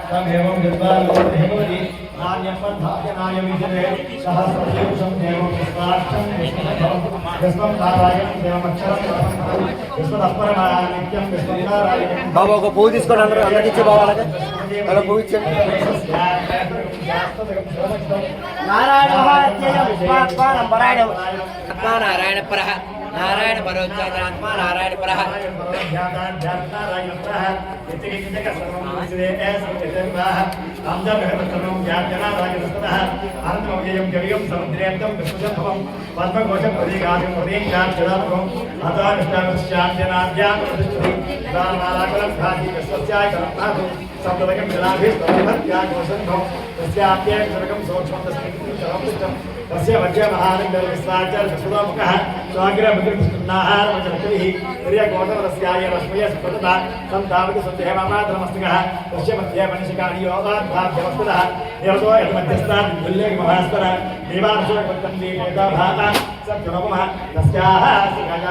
బాబు ఒక పువ్వు తీసుకోండి. అందరూ అందరికి ఇచ్చే బాబు అలాగే తల పువ్వు ఇచ్చండి. నారాయణ ఆత్మా నారాయణ పరః నారాయణ పరోచ్చాత్మా నారాయణ పరః सप्तदकं जलाभिस्तमभत्याकोशन्भं तस्याप्येकं सूक्ष्मं तस्य मध्ये महानन्दविस्वाचर्षुमुखः स्वाग्रभद्रकृष्णाहारमचरकलिः प्रियकोटवरस्याय रश्मय सुपतता तं तावति सन्देहमात्रमस्तकः तस्य मध्ये मनिषिकार्योगाद्भाव्यवस्तुतः देवतो यन्मध्यस्ताद्विल्लेखमहास्तर देवांशोक्तं दीपेताभाता सत्युनमः तस्याः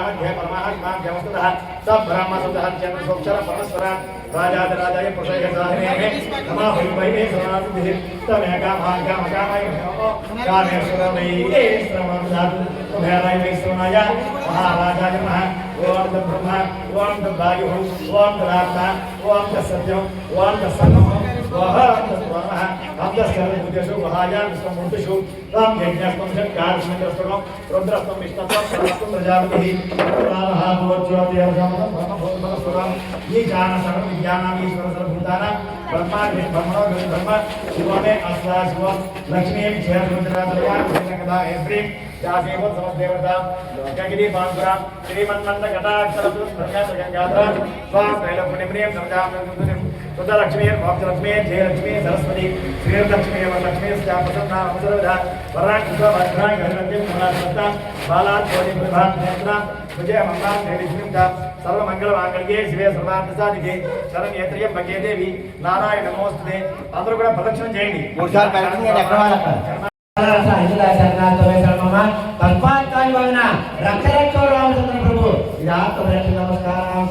मध्ये परमात्माभ्यवस्तुतः सब्रह्मसुतः परमस्वरात् राजाय पुरुषैकसाहिनेः नमः वैभवे समासिद्धिः तमेकामाकामकामय कामेश्वरमयी श्रमदातु कुबेराय वैश्वनाय महाराजाय नमः ओम तद्ब्रह्म ओम तद्वायुः ओम तदात्मा ओम तत्सत्यम् ओम तत्सर्वम् ओम तत्त्वमः हम तत्सर्वभूतेषु वहायां विश्वमूर्तिषु तं यज्ञस्त्वं षट्कारस्मृतस्त्वं रुद्रस्त्वं विष्णुत्वं सरस्त्वं प्रजापतिः पुराणः भवज्योतिर्गमनं ब्रह्मभूतमस्वरं ये जानसर्व विज्ञानामीश्वर सर्वभूतानां ब्रह्माग्नि ब्रह्मणो ब्रह्म शिवमे अस्वा शिवं लक्ष्मीं क्षेत्ररुद्रात्रयां कदा एप्रिं जासेवं समदेवतां लोकगिरि बांधुरां श्रीमन्मन्दकटाक्षरतु प्रकाशगंगाधरां स्वां त्रैलोक्यनिप्रियं समदां सुधलक्ष्मी भक्तलक्ष्मी जयलक्ष्मी सरस्वती श्रीलक्ष्मी वरलक्ष्मी स्यापसन्ना अवसरविधा वराङ्कुशभद्रां गणपतिं मनासत्तां बालात् कोटिप्रभां नेत्रां विजयमङ्गां नैलक्ष्मीं सर्वमङ्गलमाङ्गल्ये शिवे सर्वार्थसाधिके शरण्येत्र्यम्बके देवी नारायण नमोस्तुते అందరూ కూడా ప్రదక్షిణ చేయండి మూడుసార్లు ప్రదక్షిణ చేయండి ఎక్కడ వాళ్ళకి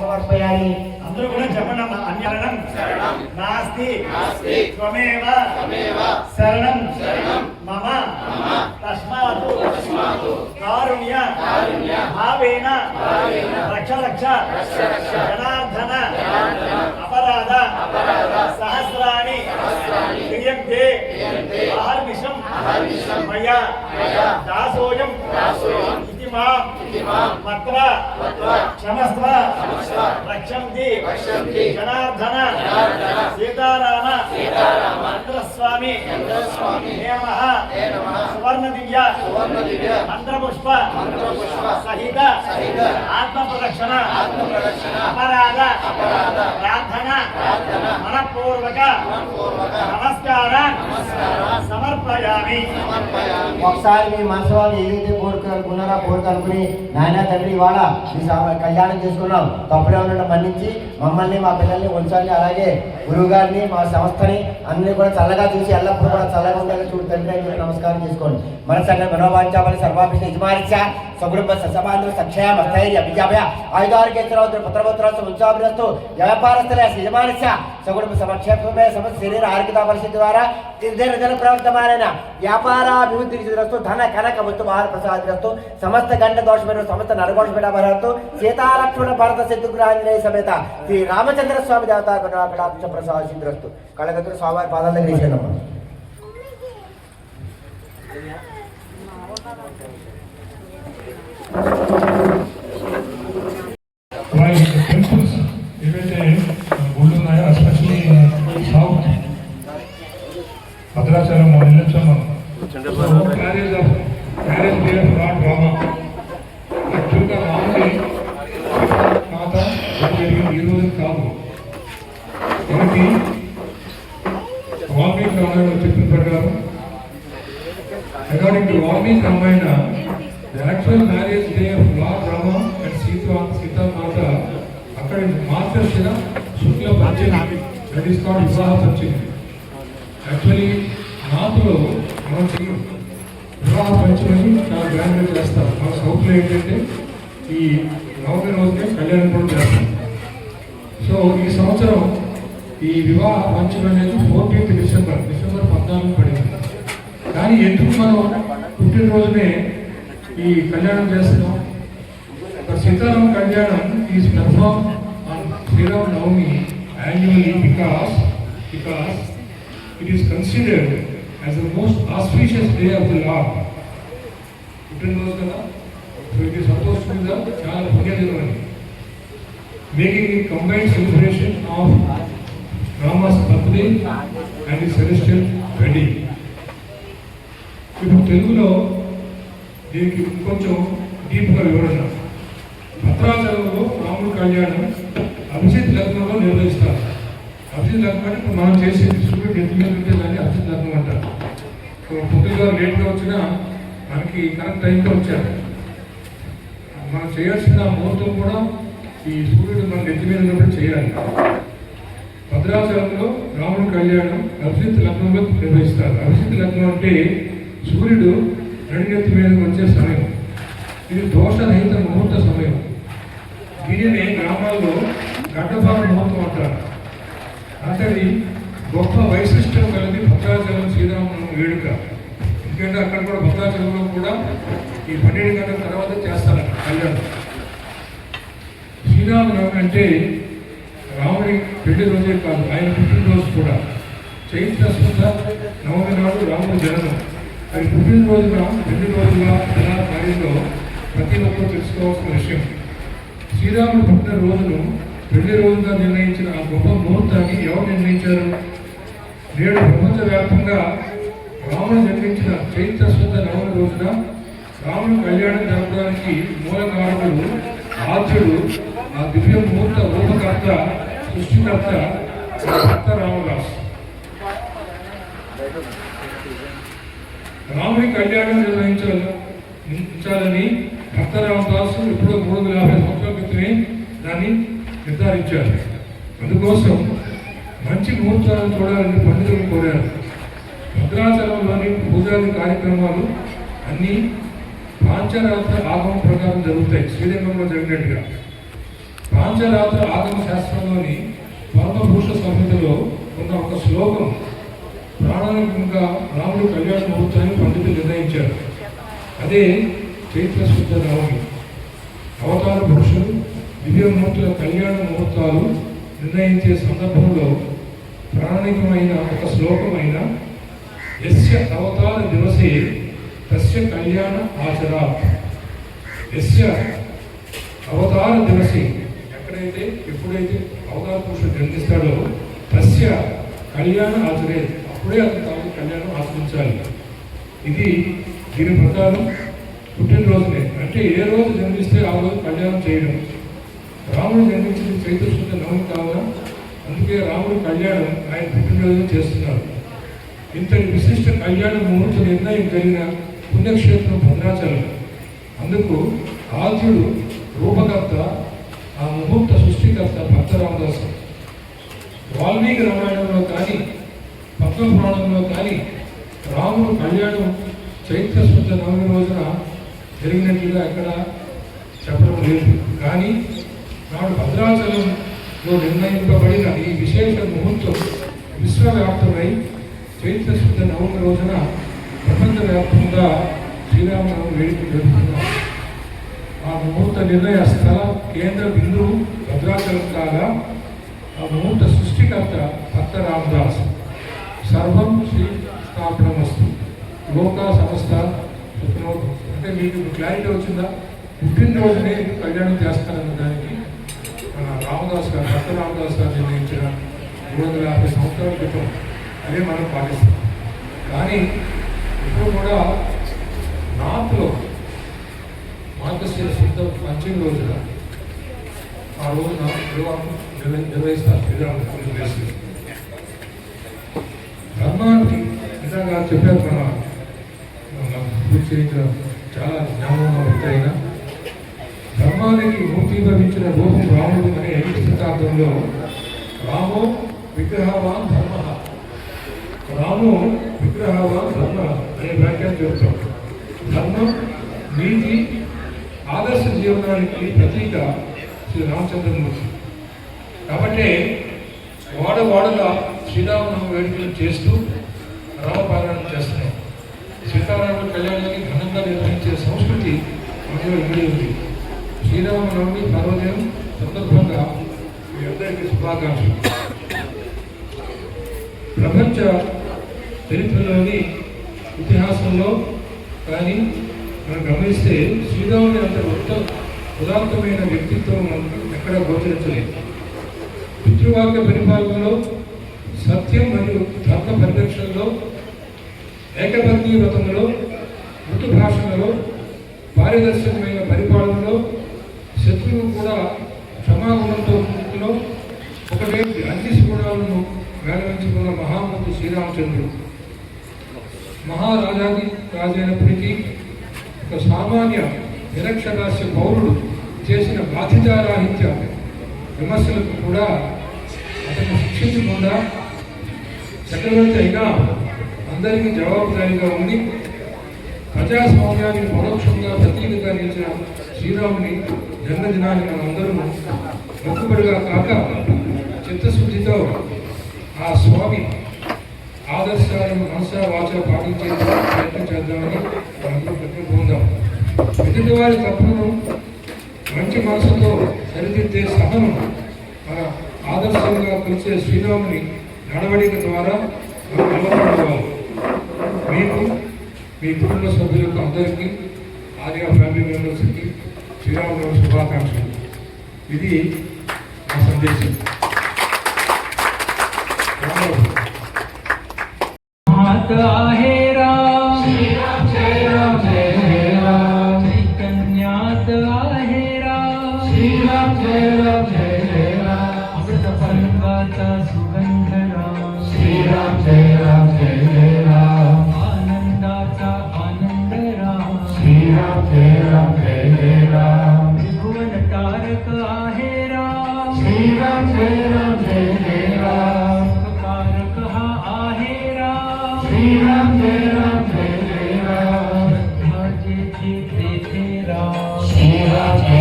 సమర్పయాలి అందరూ కూడా చెప్పండి అన్యరణం నాస్తి త్వమేవ శరణం మమ తస్మాత్ కారుణ్య భావేన రక్ష జనార్దన అపరాధ సహస్రాణి క్రియంతే అహర్నిశం మయా దాసోయం ఇతి మాం మత్ర క్షమస్వ రక్షంతి జనార్దన సీతారామ మంత్రస్వామి నమః సువర్ణ దివ్య మంత్రపుష్ప సహిత ఆత్మ ప్రదక్షిణ అపరాధ ప్రార్థన మనఃపూర్వక నమస్కారం సమర్పయామి. ఒకసారి మీ మనసులో ఏదైతే కోరుకున్నారో కోరుకనుకుని నాయన తండ్రి ఇవాళ మీ కళ్యాణం చేసుకున్నాం తప్పుడే ఉండడం మన్నించి మమ్మల్ని మా పిల్లల్ని ఉంచాలి, అలాగే గురువు గారిని మా సంస్థని అన్ని కూడా చల్లగా చూసి ఎల్లప్పుడూ కూడా చల్లగా ఉండాలని చూడు తండ్రి అని చెప్పి నమస్కారం చేసుకోండి. మన సంఘ మనోవాంఛాపలి సర్వాభిష యజమానిచ్చ సగుడుంబ సమాధులు సక్షయ మస్థైర్య విజాభయ ఆయుధారోగ్య పుత్రపుత్రోత్సవ ఉత్సాహస్తు వ్యాపారస్థల యజమానిచ్చ సగుడుంబ సమక్షేపమే సమస్త శరీర ఆరోగ్యతా పరిస్థితి ద్వారా నిర్జన ప్రవర్తమానైన వ్యాపారాభివృద్ధి రస్తు ధన కనక వస్తు ఆహార ప్రసాదరస్తు సమస్త గండ దోషమైన సమస్త నరగోషమైన భరతు సీతాలక్ష్మణ భారత శత్రుఘ్నాంజనేయ సమేత శ్రీ రామచంద్ర స్వామి దేవతా కటాక్ష ప్రసాద సిద్ధిరస్తు. కళగతులు స్వామి పాదాల దగ్గర వేసేనమ్మా. టెంపుల్స్ ఏవైతే గుళ్ళు ఉన్నాయో ఎస్పెషల్లీ సౌత్ భద్రాచలం వెళ్ళొచ్చాం మనం. క్యారేజ్ ప్లేయర్ ఫ్రాడ్ డ్రామా యాక్చువల్గా రాముడి తాత జరిగింది ఈ రోజు కాదు. మనకి వాల్మీకి రామాయణ చెప్పిన ప్రకారం according to Valmiki Ramayana the actual marriage day of lord Rama and Sitamata అక్కడ Margashira Shukla Panchami, that is called Vivaha Panchami. Actually నార్త్లో మనం వివాహ పంచమిని చాలా గ్రాండ్గా చేస్తాం. మన సౌత్లో ఏంటంటే ఈ నవమి రోజునే కళ్యాణం కూడా చేస్తాం. సో ఈ సంవత్సరం ఈ వివాహ పంచమి అనేది 14th డిసెంబర్ 14 పడింది. కానీ ఎందుకు మనం పుట్టినరోజునే ఈ కళ్యాణం చేస్తున్నాం? Sitarama Kalyanam is perform on Sri Rama annually because it is considered as the most auspicious day of the lord. పుట్టినరోజు కదా, so it is suppose to be the చాలా పుణ్యదినం అని. Making it combined celebration of Rama's birthday and the celestial wedding. ఇప్పుడు తెలుగులో దీనికి కొంచెం డీప్గా వివరణ. భద్రాచలంలో రాముడి కళ్యాణం అభిజిత్ లగ్నంలో నిర్వహిస్తారు. అభిజిత్ లగ్నం అంటే ఇప్పుడు మనం చేసేది సూర్యుడు ఎత్తి మీద ఉంటే దాన్ని అభిజిత్ లగ్నం అంటారు. పుట్టిన గారు లేట్గా వచ్చినా మనకి కరెక్ట్ టైంలో వచ్చారు. మనం చేయాల్సిన ముహూర్తం కూడా ఈ సూర్యుడు మన నెత్తి మీద ఉన్నప్పుడు చేయాలి. భద్రాచలంలో రాముడి కళ్యాణం అభిజిత్ లగ్నంలో నిర్వహిస్తారు. అభిజిత్ లగ్నం అంటే సూర్యుడు నడినెత్తి మీద వచ్చే సమయం. ఇది దోషరహిత ముహూర్త సమయం. దీనినే గ్రామాల్లో గడ్డపాల ముహూర్తం అంటారు. అంతటి గొప్ప వైశిష్టం కలిగి భద్రాచలం శ్రీరామనవమి వేడుక. ఎందుకంటే అక్కడ కూడా భద్రాచలంలో కూడా ఈ 12 గంటల తర్వాత చేస్తారు కళ్యాణం. శ్రీరామనవమి అంటే రాముడి పెళ్లి రోజే కాదు, ఆయన పుట్టినరోజు కూడా. చైత్ర శుద్ధ నవమి నాడు రాముడి జననం. అది పుట్టినరోజున పెళ్లి రోజుగా ఎలా కార్యంలో ప్రతి ఒక్కరూ తెలుసుకోవాల్సిన విషయం. శ్రీరాముడు పుట్టిన రోజును పెళ్లి రోజుగా నిర్ణయించిన ఆ గొప్ప ముహూర్తాన్ని ఎవరు నిర్ణయించారు? నేడు ప్రపంచవ్యాప్తంగా రాముడు జన్మించిన చైత్ర శుద్ధ నవమి రోజున రాముడి కళ్యాణం జరపడానికి మూలకారకుడు ఆద్యుడు, ఆ దివ్య ముహూర్త రూపకర్త, సృష్టికర్త భక్త రామదాస్. రాముడి కళ్యాణం నిర్వహించాలని భక్త రామదాసు ఎప్పుడో 350 సంవత్సరాల క్రితమే దాన్ని నిర్ధారించారు. అందుకోసం మంచి ముహూర్తాలను చూడాలని పండితులు కోరారు. భద్రాచలంలోని పూజాది కార్యక్రమాలు అన్నీ పాంచరాత్ర ఆగమం ప్రకారం జరుగుతాయి. శ్రీరంగంలో జరిగినట్టుగా పాంచరాత్ర ఆగమ శాస్త్రంలోని పరమభూష సంహితలో ఉన్న ఒక శ్లోకం ప్రామాణికంగా రాముడు కళ్యాణ ముహూర్తాన్ని పండితులు నిర్ణయించారు. అదే చైత్ర శుద్ధ నవమి. అవతార పురుషులు దివ్యమూర్తుల కళ్యాణ ముహూర్తాలు నిర్ణయించే సందర్భంలో ప్రామాణికమైన ఒక శ్లోకమైన యస్య అవతార దివసే తస్య కళ్యాణ ఆచరాత్. యస్య అవతార దివసే, ఎక్కడైతే ఎప్పుడైతే అవతార పురుషుడు జన్మిస్తాడో తస్య కళ్యాణ ఆచరే, అప్పుడే అతను తాను కళ్యాణం ఆచరించాలి. ఇది దీని ప్రకారం పుట్టినరోజునే, అంటే ఏ రోజు జన్మిస్తే ఆ రోజు కళ్యాణం చేయడం. రాముడు జన్మించిన చైత్ర శుద్ధ నవమి కావున అందుకే రాముడి కళ్యాణం ఆయన పుట్టినరోజు చేస్తున్నారు. ఇంతటి విశిష్ట కళ్యాణ ముహూర్త నిర్ణయం కలిగిన పుణ్యక్షేత్రం భద్రాచలం. అందుకు ఆద్యుడు రూపకర్త, ఆ ముహూర్త సృష్టికర్త భక్త రామదాసు. వాల్మీకి రామాయణంలో కానీ పద్మపురాణంలో కానీ రాముడు కళ్యాణం చైత్ర శుద్ధ నవమి రోజున జరిగినట్లుగా ఎక్కడ చెప్పడం లేదు. కానీ నాడు భద్రాచలంలో నిర్ణయింపబడిన ఈ విశేష ముహూర్తం విశ్వవ్యాప్తమై చైత్ర శుద్ధ నవమి రోజున ప్రపంచవ్యాప్తంగా శ్రీరామనవమి వేడుక జరుగుతున్నారు. ఆ ముహూర్త నిర్ణయ స్థల కేంద్ర బిందువు భద్రాచలం కాగా ఆ ముహూర్త సృష్టికర్త భక్త రామదాస్. సర్వం శ్రీ స్థాపనమస్తు. లోక సమస్త సుఖనోతు. అంటే మీకు క్లారిటీ వచ్చిందా? పుట్టినరోజునే కళ్యాణం చేస్తారన్న దానికి రామదాస్ గారు, భక్త రామదాస్ గారు నిర్ణయించిన 350 సంవత్సరాల క్రితం అదే మనం పాటిస్తాం. కానీ ఇప్పుడు కూడా నార్త్లో మార్గశిర శుద్ధ పంచమి రోజున ఆ రోజున వివాహం నిర్వహిస్తారు శ్రీరాముడు. ధర్మానికి నిజంగా చెప్పారు మన పూర్తి చేయించిన చాలా జ్ఞానంగా ఉంటాయినా ధర్మానికి మూర్తీభవించిన రూపం రాముడు అనే శతాబ్దంలో రామో విగ్రహవాన్ ధర్మ, రాము విగ్రహవాన్ ధర్మ అనే వ్యాఖ్యానం చెబుతాం. ధర్మం, నీతి, ఆదర్శ జీవనానికి ప్రతీక శ్రీ రామచంద్రమూర్తి. కాబట్టి వాడవాడల శ్రీరామనవమి వేడుకలు చేస్తూ రామపారాయణ చేస్తున్నాం. సీతారాముల కళ్యాణాన్ని ఘనంగా నిర్వహించే సంస్కృతి మనలో ఇమిడి ఉంది. శ్రీరామనవమి పర్వదినం సందర్భంగా మీ అందరికీ శుభాకాంక్షలు. ప్రపంచ చరిత్రలోని ఇతిహాసంలో కానీ మనం గమనిస్తే శ్రీరాముని అంత ఉదాత్తమైన వ్యక్తిత్వం మనకు ఎక్కడా గోచరించలేదు. పితృవాక్య పరిపాలనలో, సత్యం మరియు ధర్మ పరిరక్షణలో, ఏకపత్ని వ్రతంలో, మృతు భాషణలో, పారదర్శకమైన పరిపాలనలో, శత్రువు కూడా క్షమాగుణంతో పూర్తిలో ఒకటే అన్ని సుగుణాలను మేళవించుకున్న మహామూర్తి శ్రీరామచంద్రుడు మహారాజాది రాజైనప్పటికీ ఒక సామాన్య నిరక్షరాస్య పౌరుడు చేసిన బాధితారాహిత్య విమర్శలకు కూడా అతను శిక్షించకుండా చక్రవర్తి అయినా అందరికీ జవాబుదారీగా ఉండి ప్రజాస్వామ్యానికి పరోక్షంగా ప్రతీకగా నిలిచిన శ్రీరాముని జన్మదినాన్ని మనందరూ మొక్కుబడిగా కాక చిత్తశుద్ధితో ఆ స్వామి ఆదర్శాలను మనసా వాచ పాటించే ప్రయత్నం చేద్దామని మనందరూ ప్రతిబోందాం. ఎదుటి వారి తప్పులను మంచి మనసుతో సరిదిద్దే సహనం మన ఆదర్శంగా కొలిచే శ్రీరాముని నడవడిక ద్వారా మనం అలవాటుకోవాలి. మీకు మీ కుటుంబ సభ్యులకు అందరికీ ఆర్యా ఫ్యామిలీ మెంబర్స్కి శ్రీరామనవమి శుభాకాంక్షలు. ఇది నా సందేశం. आहे राम श्री राम जय राम जय राम चैतन्यात आहे राम श्री राम जय राम अमृत फलंगाचा सुगंध राम श्री राम जय राम आनंदाचा आनंद राम श्री राम जय राम त्रिभुवन तारक आहे राम श्री राम जय राम कारक हा आहे श्री राम जय राम जेथे तेथे राम श्री राम जय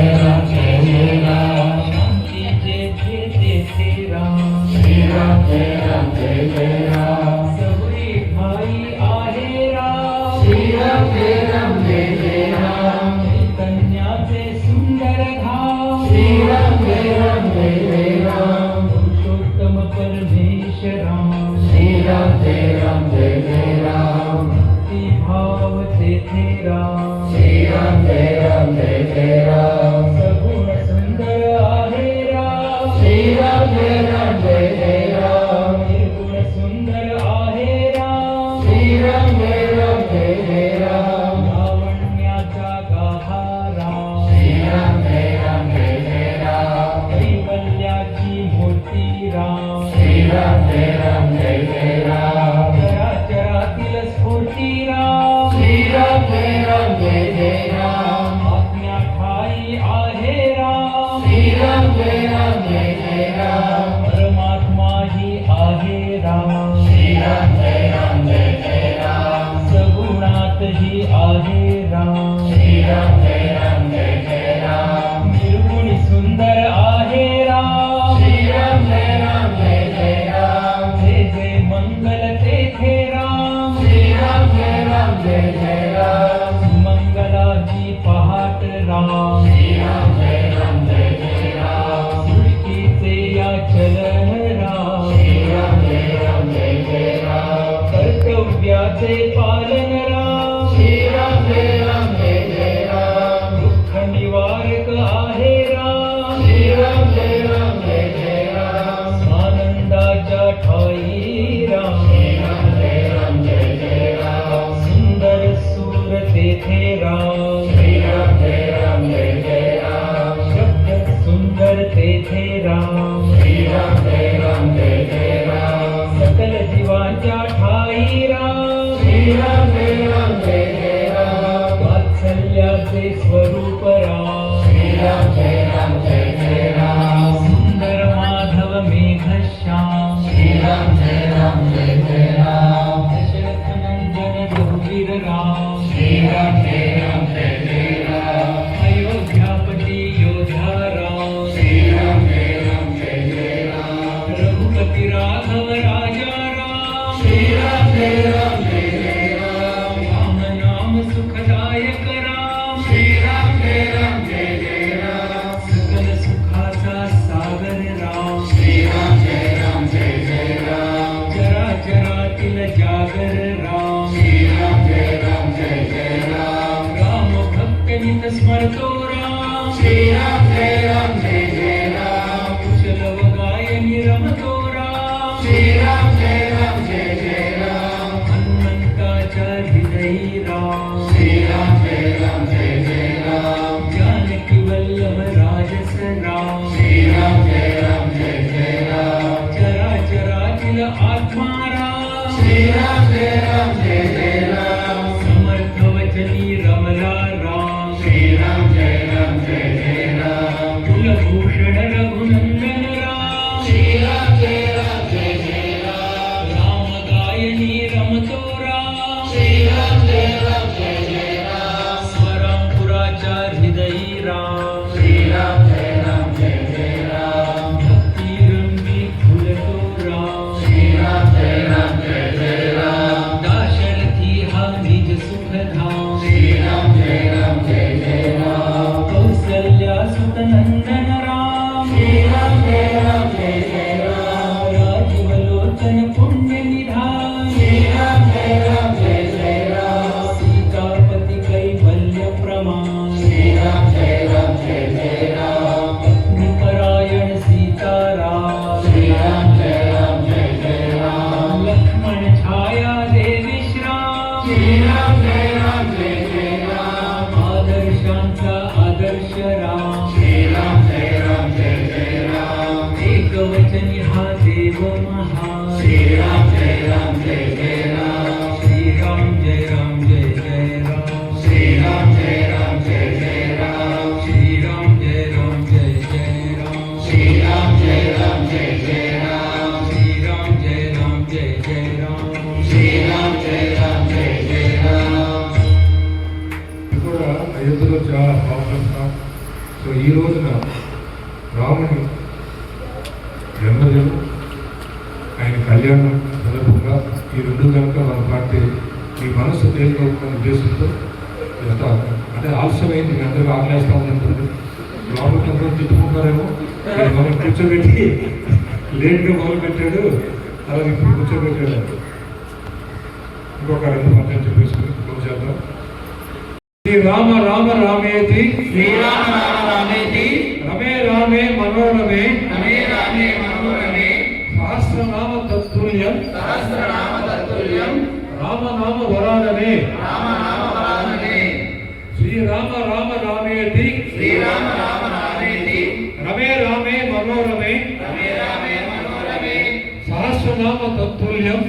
राम शांती जेथे तेथे राम श्री राम जय राम सबरी भाई आहे राम श्री राम जय राम चैतन्याचे सुंदर धाम श्री राम जय राम पुरुषोत्तम परमेश्वराम श्री राम जय राम भक्ति भाव तेथे राम श्री राम जय राम सगुण सुंदर आहे राम श्री राम जय राम निर्गुण सुंदर आहे राम श्री राम जय राम लावण्याचा गाभा राम श्री राम जय राम कैवल्याची मूर्ती राम श्री राम जय राम चराचरातील स्फूर्ती राम श्री राम जय राम आज्ञा ठाई आहे राम श्री राम जय राम परमात्मा ही आहे राम श्री राम जय राम सगुणात ही आहे राम श्री राम जय राम निर्गुणी सुंदर आहे राम श्री राम जय राम जे जे मंगल तेथे राम श्री राम जय राम मंगलाची पहाट राम श्री राम जय राम सृष्टीचे या चलन राम श्री राम जय राम कर्तव्याचे पालन राम श्री राम जय राम दुःख निवारक आहे राम श्री राम जय राम आनंदाच्या ठाई राम श्री राम जय राम सुंदर सूर तेथे राम श्री राम जय राम शब्द सुंदर तेथे राम श्री राम जय राम सकल जीवांच्या ठाई राम श्री राम रमतो राम श्री राम जय राम कुशलव गायनि रमतो राम श्री राम जय राम हनुमंताचार्य राम श्री राम जय राम जानकी वल्लभ राजस राम श्री राम जय राम चराचराखिल आत्मा राम श्री राम जय राम समर्थ वचनी रमला राम श्री राम जय राम कुलभूषण रघुनंदन राम श्री राम जय राम राम गायनी रमतो राम श्री राम जय राम स्वरं पुराचार्य राम श्री राम जय राम भक्ति रंगी फुलतो राम श्री राम जय राम दाशरथी हा निज सुख धाम श्री राम जय राम कौसल्या सुत नंदन राम श्री राम जय राम राजीवलोचन पुण्य निधान श्री राम जय राम सीतापति कैवल्य प्रमाण श्री राम जय राम पत्नीपरायण सीताराम श्री राम जय राम लक्ष्मण छाया देवी श्राम श्री राम जय राम आदर्शांचा आदर्श राम श्री राम जय राम एकवचनी हा देव महान श्री राम जय राम श्री राम जय राम श्री राम जय राम श्री राम जय राम श्री राम जय राम श्री राम जय राम श्री राम जय राम ఇది కూడా అయోధ్యలో చాలా బాగుంటున్నాం. సో ఈ రోజున రాముని జన్మదినం ఆయన కళ్యాణం సందర్భంగా ఈ రెండు కనుక మన పార్టీ మీ మనసు తేలికవుతున్న ఉద్దేశంతో ఇదంతా అంటే ఆలస్యమైంది మీ అందరికీ ఆగ్నేస్తా ఉందంటుంది లోపలికి అందరూ తిట్టుకుంటారేమో మీరు మనం కూర్చోబెట్టి లేట్గా మొదలు పెట్టాడు అలాగే ఇప్పుడు కూర్చోబెట్టాడు ఇంకొక రెండు మాటలు చెప్పేసి చేద్దాం. శ్రీ రామ రామ రామేతి శ్రీరామ రామ రామేతి రమే రామే మనోరమే సహస్రనామ తత్తుల్యం రామనామ వరాననే శ్రీరామ రామ రామేతి రమే రామే మనోరమే సహస్రనామ తత్తుల్యం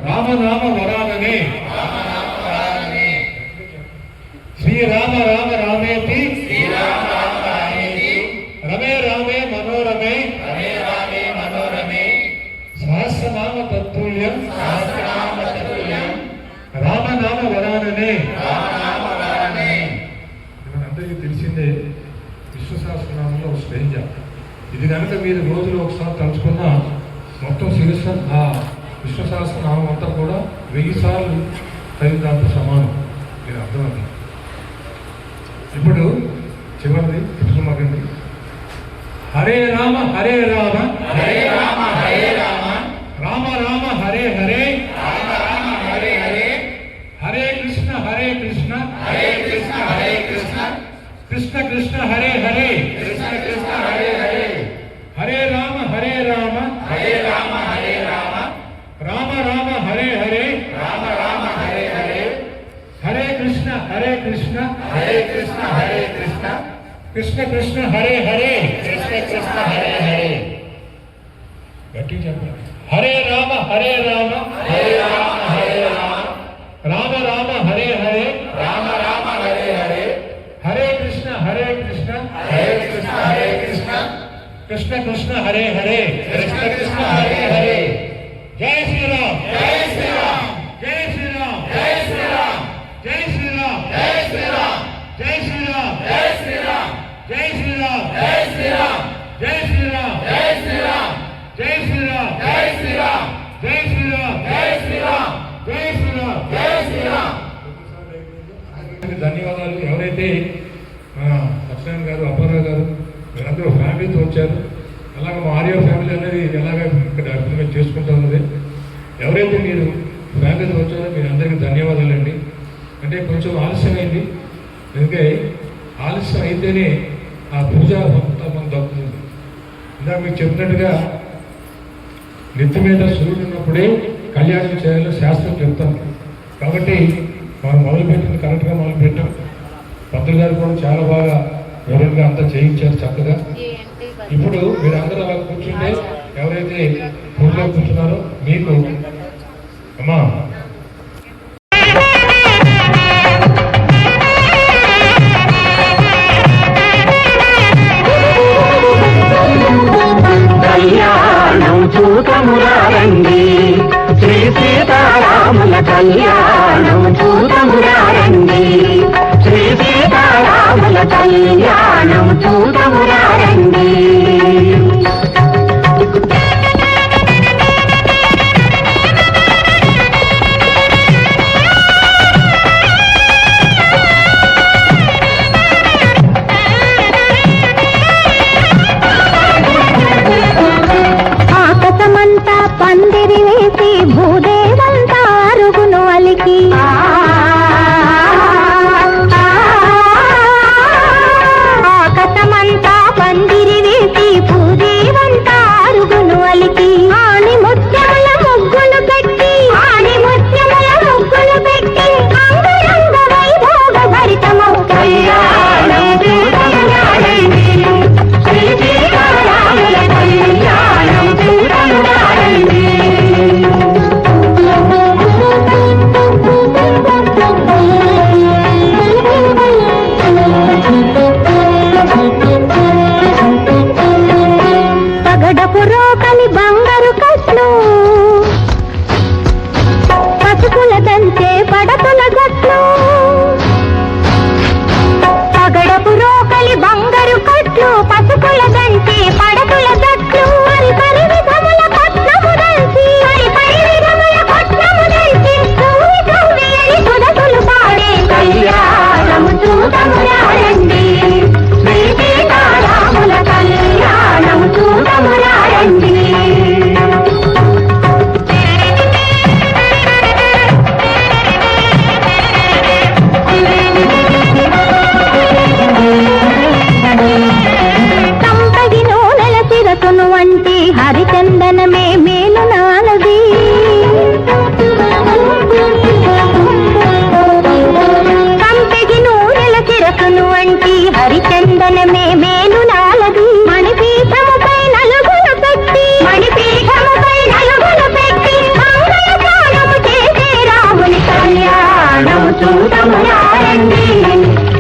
రామనామ వరాననే శ్రీరామ రామ రామేతి రమే రామే మనోరమే సహస్రనామ తత్తుల్యం రామనామ వరాననే అందరికీ తెలిసిందే విశ్వసహస్రనామంలో ఒక స్టేంజ ఇది కనుక మీరు రోజులో ఒకసారి తలుచుకున్నా మొత్తం శిరస్సు ఆ విశ్వసహస్రనామం అంతా కూడా 1000 సార్లు చదివినంత సమానం మీరు అర్థమైంది. ఇప్పుడు చివరిది పుట్టుమాకండి. హరే రామ రామ రామ హరే హరే హరే కృష్ణ కృష్ణ కృష్ణ హరే హరే హరే రామ రామ రామ హరే హరే హరే కృష్ణ కృష్ణ కృష్ణ హరే హరే గట్టి చెప్పండి. హరే రామ రామ రామ హరే హరే హరే కృష్ణ కృష్ణ కృష్ణ హరే హరే జై శ్రీరామ్ జై శ్రీరామ్ జై శ్రీరామ్ జై శ్రీరామ్ జై శ్రీరామ్ జై శ్రీరామ్ జై శ్రీరామ్ జై శ్రీరామ్ జై శ్రీరామ్ జై శ్రీరామ్ జై శ్రీరామ్ జై శ్రీరామ్ జై శ్రీరామ్ జై శ్రీరామ్ జై శ్రీరామ్ జై శ్రీరామ్ జై శ్రీరామ్ జై శ్రీరామ్. ధన్యవాదాలు. ఎవరైతే మన సత్యనారాయణ గారు అప్పారావు గారు మీరందరూ ఫ్యామిలీతో వచ్చారు. అలాగే మా ఆర్యో ఫ్యామిలీ అనేది ఎలాగ ఇక్కడ అర్థంగా చేసుకుంటూ ఉన్నది. ఎవరైతే మీరు ఫ్యామిలీతో వచ్చారో మీరు అందరికీ ధన్యవాదాలండి. అంటే కొంచెం ఆలస్యమైంది ఎందుకంటే ఆలస్యం అయితేనే ఆ పూజ మొత్తం మనం దక్కుతుంది. ఇందాక మీకు చెప్పినట్టుగా నెత్తి మీద సూర్యుడు ఉన్నప్పుడే కళ్యాణం చేయాలో శాస్త్రం చెప్తాం. కాబట్టి మనం మొదలుపెట్టింది కరెక్ట్గా మొదలుపెట్టాం. పంతులు గారు కూడా చాలా బాగా వివరంగా అంతా చేయించారు చక్కగా. ఇప్పుడు మీరు అందరూ అలా కూర్చుంటే ఎవరైతే పూజలో కూర్చున్నారో మీకు అమ్మా కళ్యాణం చూతమురారండి, శ్రీ సీతారాముల కళ్యాణం చూతమురారండి, శ్రీ సీతారాముల కళ్యాణం చూతమురారండి. పందిరి వేసి భూదేవంతా అరుగును అలికి, ఆకాశమంతా పందిరి వేసి భూదేవంతా అరుగును అలికి, ఆని ముత్యముల ముగ్గులు పెట్టి, ఆని ముత్యముల ముగ్గులు పెట్టి అంగరంగ వైభోగ భరితము కళ్యాణం చూడమురారండి, శ్రీ సీతారాముల కళ్యాణం చూడమురారండి. పగడపు రోకలి బంగారు కట్లు, పసుపుల దంచే పడతుల గట్లు, పగడపు రోకలి బంగారు కట్లు, పసుపుల దంచే పడతుల గట్లు, పరి పరి విధముల పట్నము దంచి, పరి పరి విధముల పట్నము దంచి, సూరి సూరి అని సుధతులు పాడే కళ్యాణము చూడమురారండి, శ్రీ సీతారాముల కళ్యాణము చూడమురారండి. కంపగి నూనెల చిరకును వంటి హరిచందనమే మేలు నాలది, కంపెగి నూనెల చిరకును వంటి హరిచందనమే మేలు నాలది, మణిపీఠముపై నలుగులు పెట్టి, మణిపీఠముపై నలుగులు పెట్టి మంగళగానము చేసే రాముని కళ్యాణము చూడమురారండి,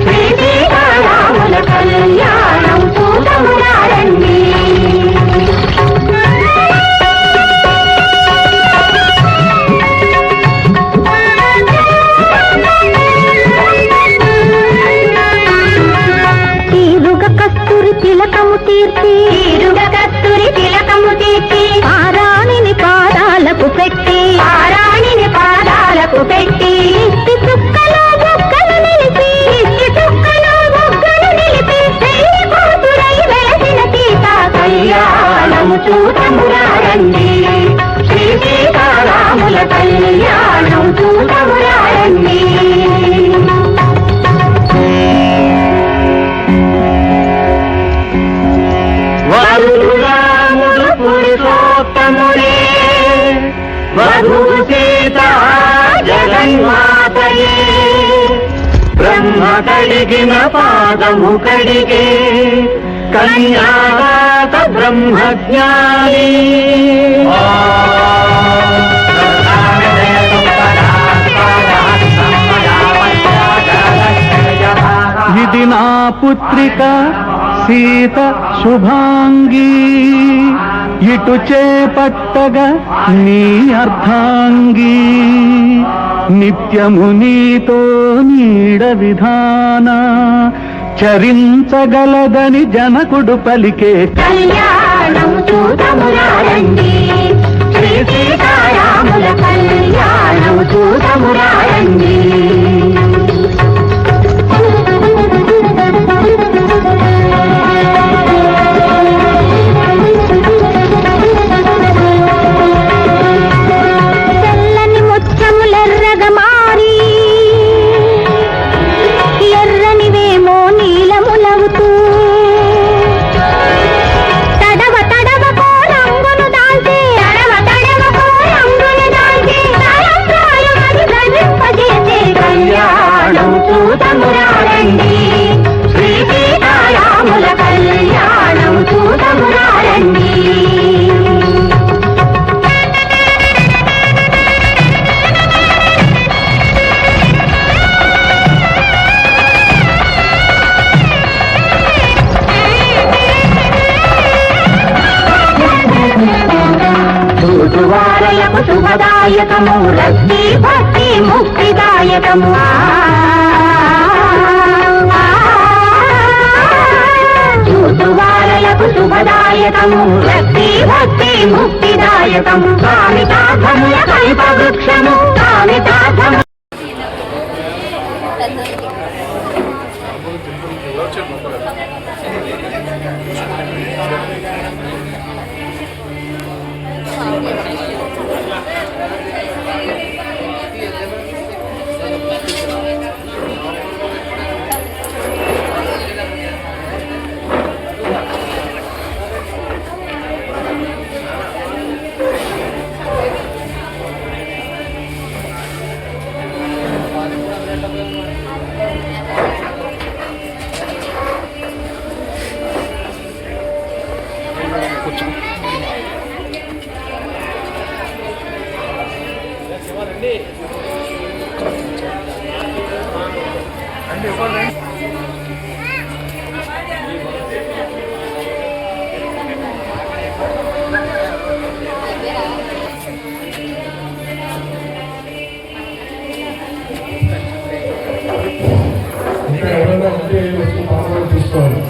శ్రీ సీతారాముల కళ్యాణం చూడమురారండి. తీరుగ కస్తూరి తిలకము తీర్చి, తీరుగ కస్తూరి తిలకము తీర్చి పారాణిని పాదాలకు పెట్టి, పారాణిని పాదాలకు పెట్టి ఇష్టి చుక్కలో బొక్కలు నిలిపి, ఇష్టి చుక్కలో బొక్కలు నిలిపి పెళ్లి కూతురై వెలసిన సీత కళ్యాణము చూడమురారండి, శ్రీ సీతారాముల కళ్యాణం చూడమురారండి. వరుడు రాముడు పురుషోత్తముడే, వధువు సీత జగన్మాతయే, బ్రహ్మ కడిగిన పాదము కడిగే కన్యాదాత బ్రహ్మజ్ఞాని. ఇది నా పుత్రిక సీత శుభాంగి, ఇటు చేపట్టగా నీ అర్ధాంగి, నిత్యము నీతో నీడ విధాన చరించగలదని జనకుడు పలికే కళ్యాణము చూడమురారండి, శ్రీ సీతారాముల కళ్యాణము చూడమురారండి. తెల్లని ముత్యములెర్రగా మారి, ఎర్రని చూతువారలకు శుభదాయకము రక్తి భక్తి ముక్తిదాయకము చూతువారలకు శుభదాయకము రక్తి భక్తి ముక్తిదాయకము కామితార్థముల కల్ప వృక్షము కామితార్థము ఇంకా ఎవరైనా ఉంటే వచ్చి పాల్గొని తీసుకోవాలి.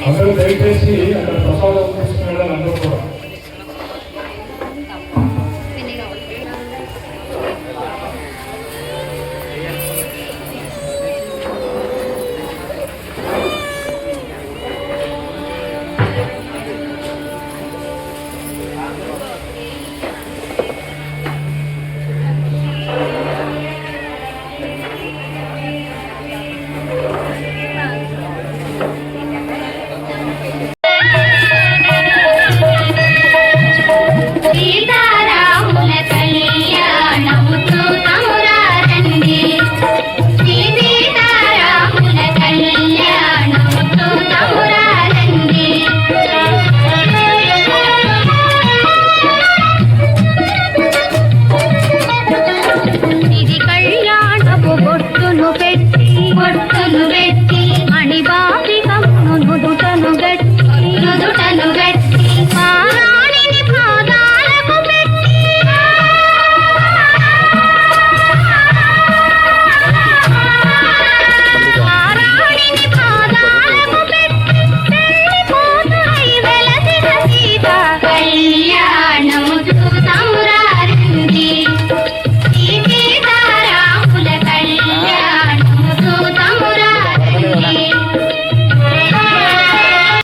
అందరూ దయచేసి అక్కడ ప్రసాదం తీసుకుని అందరూ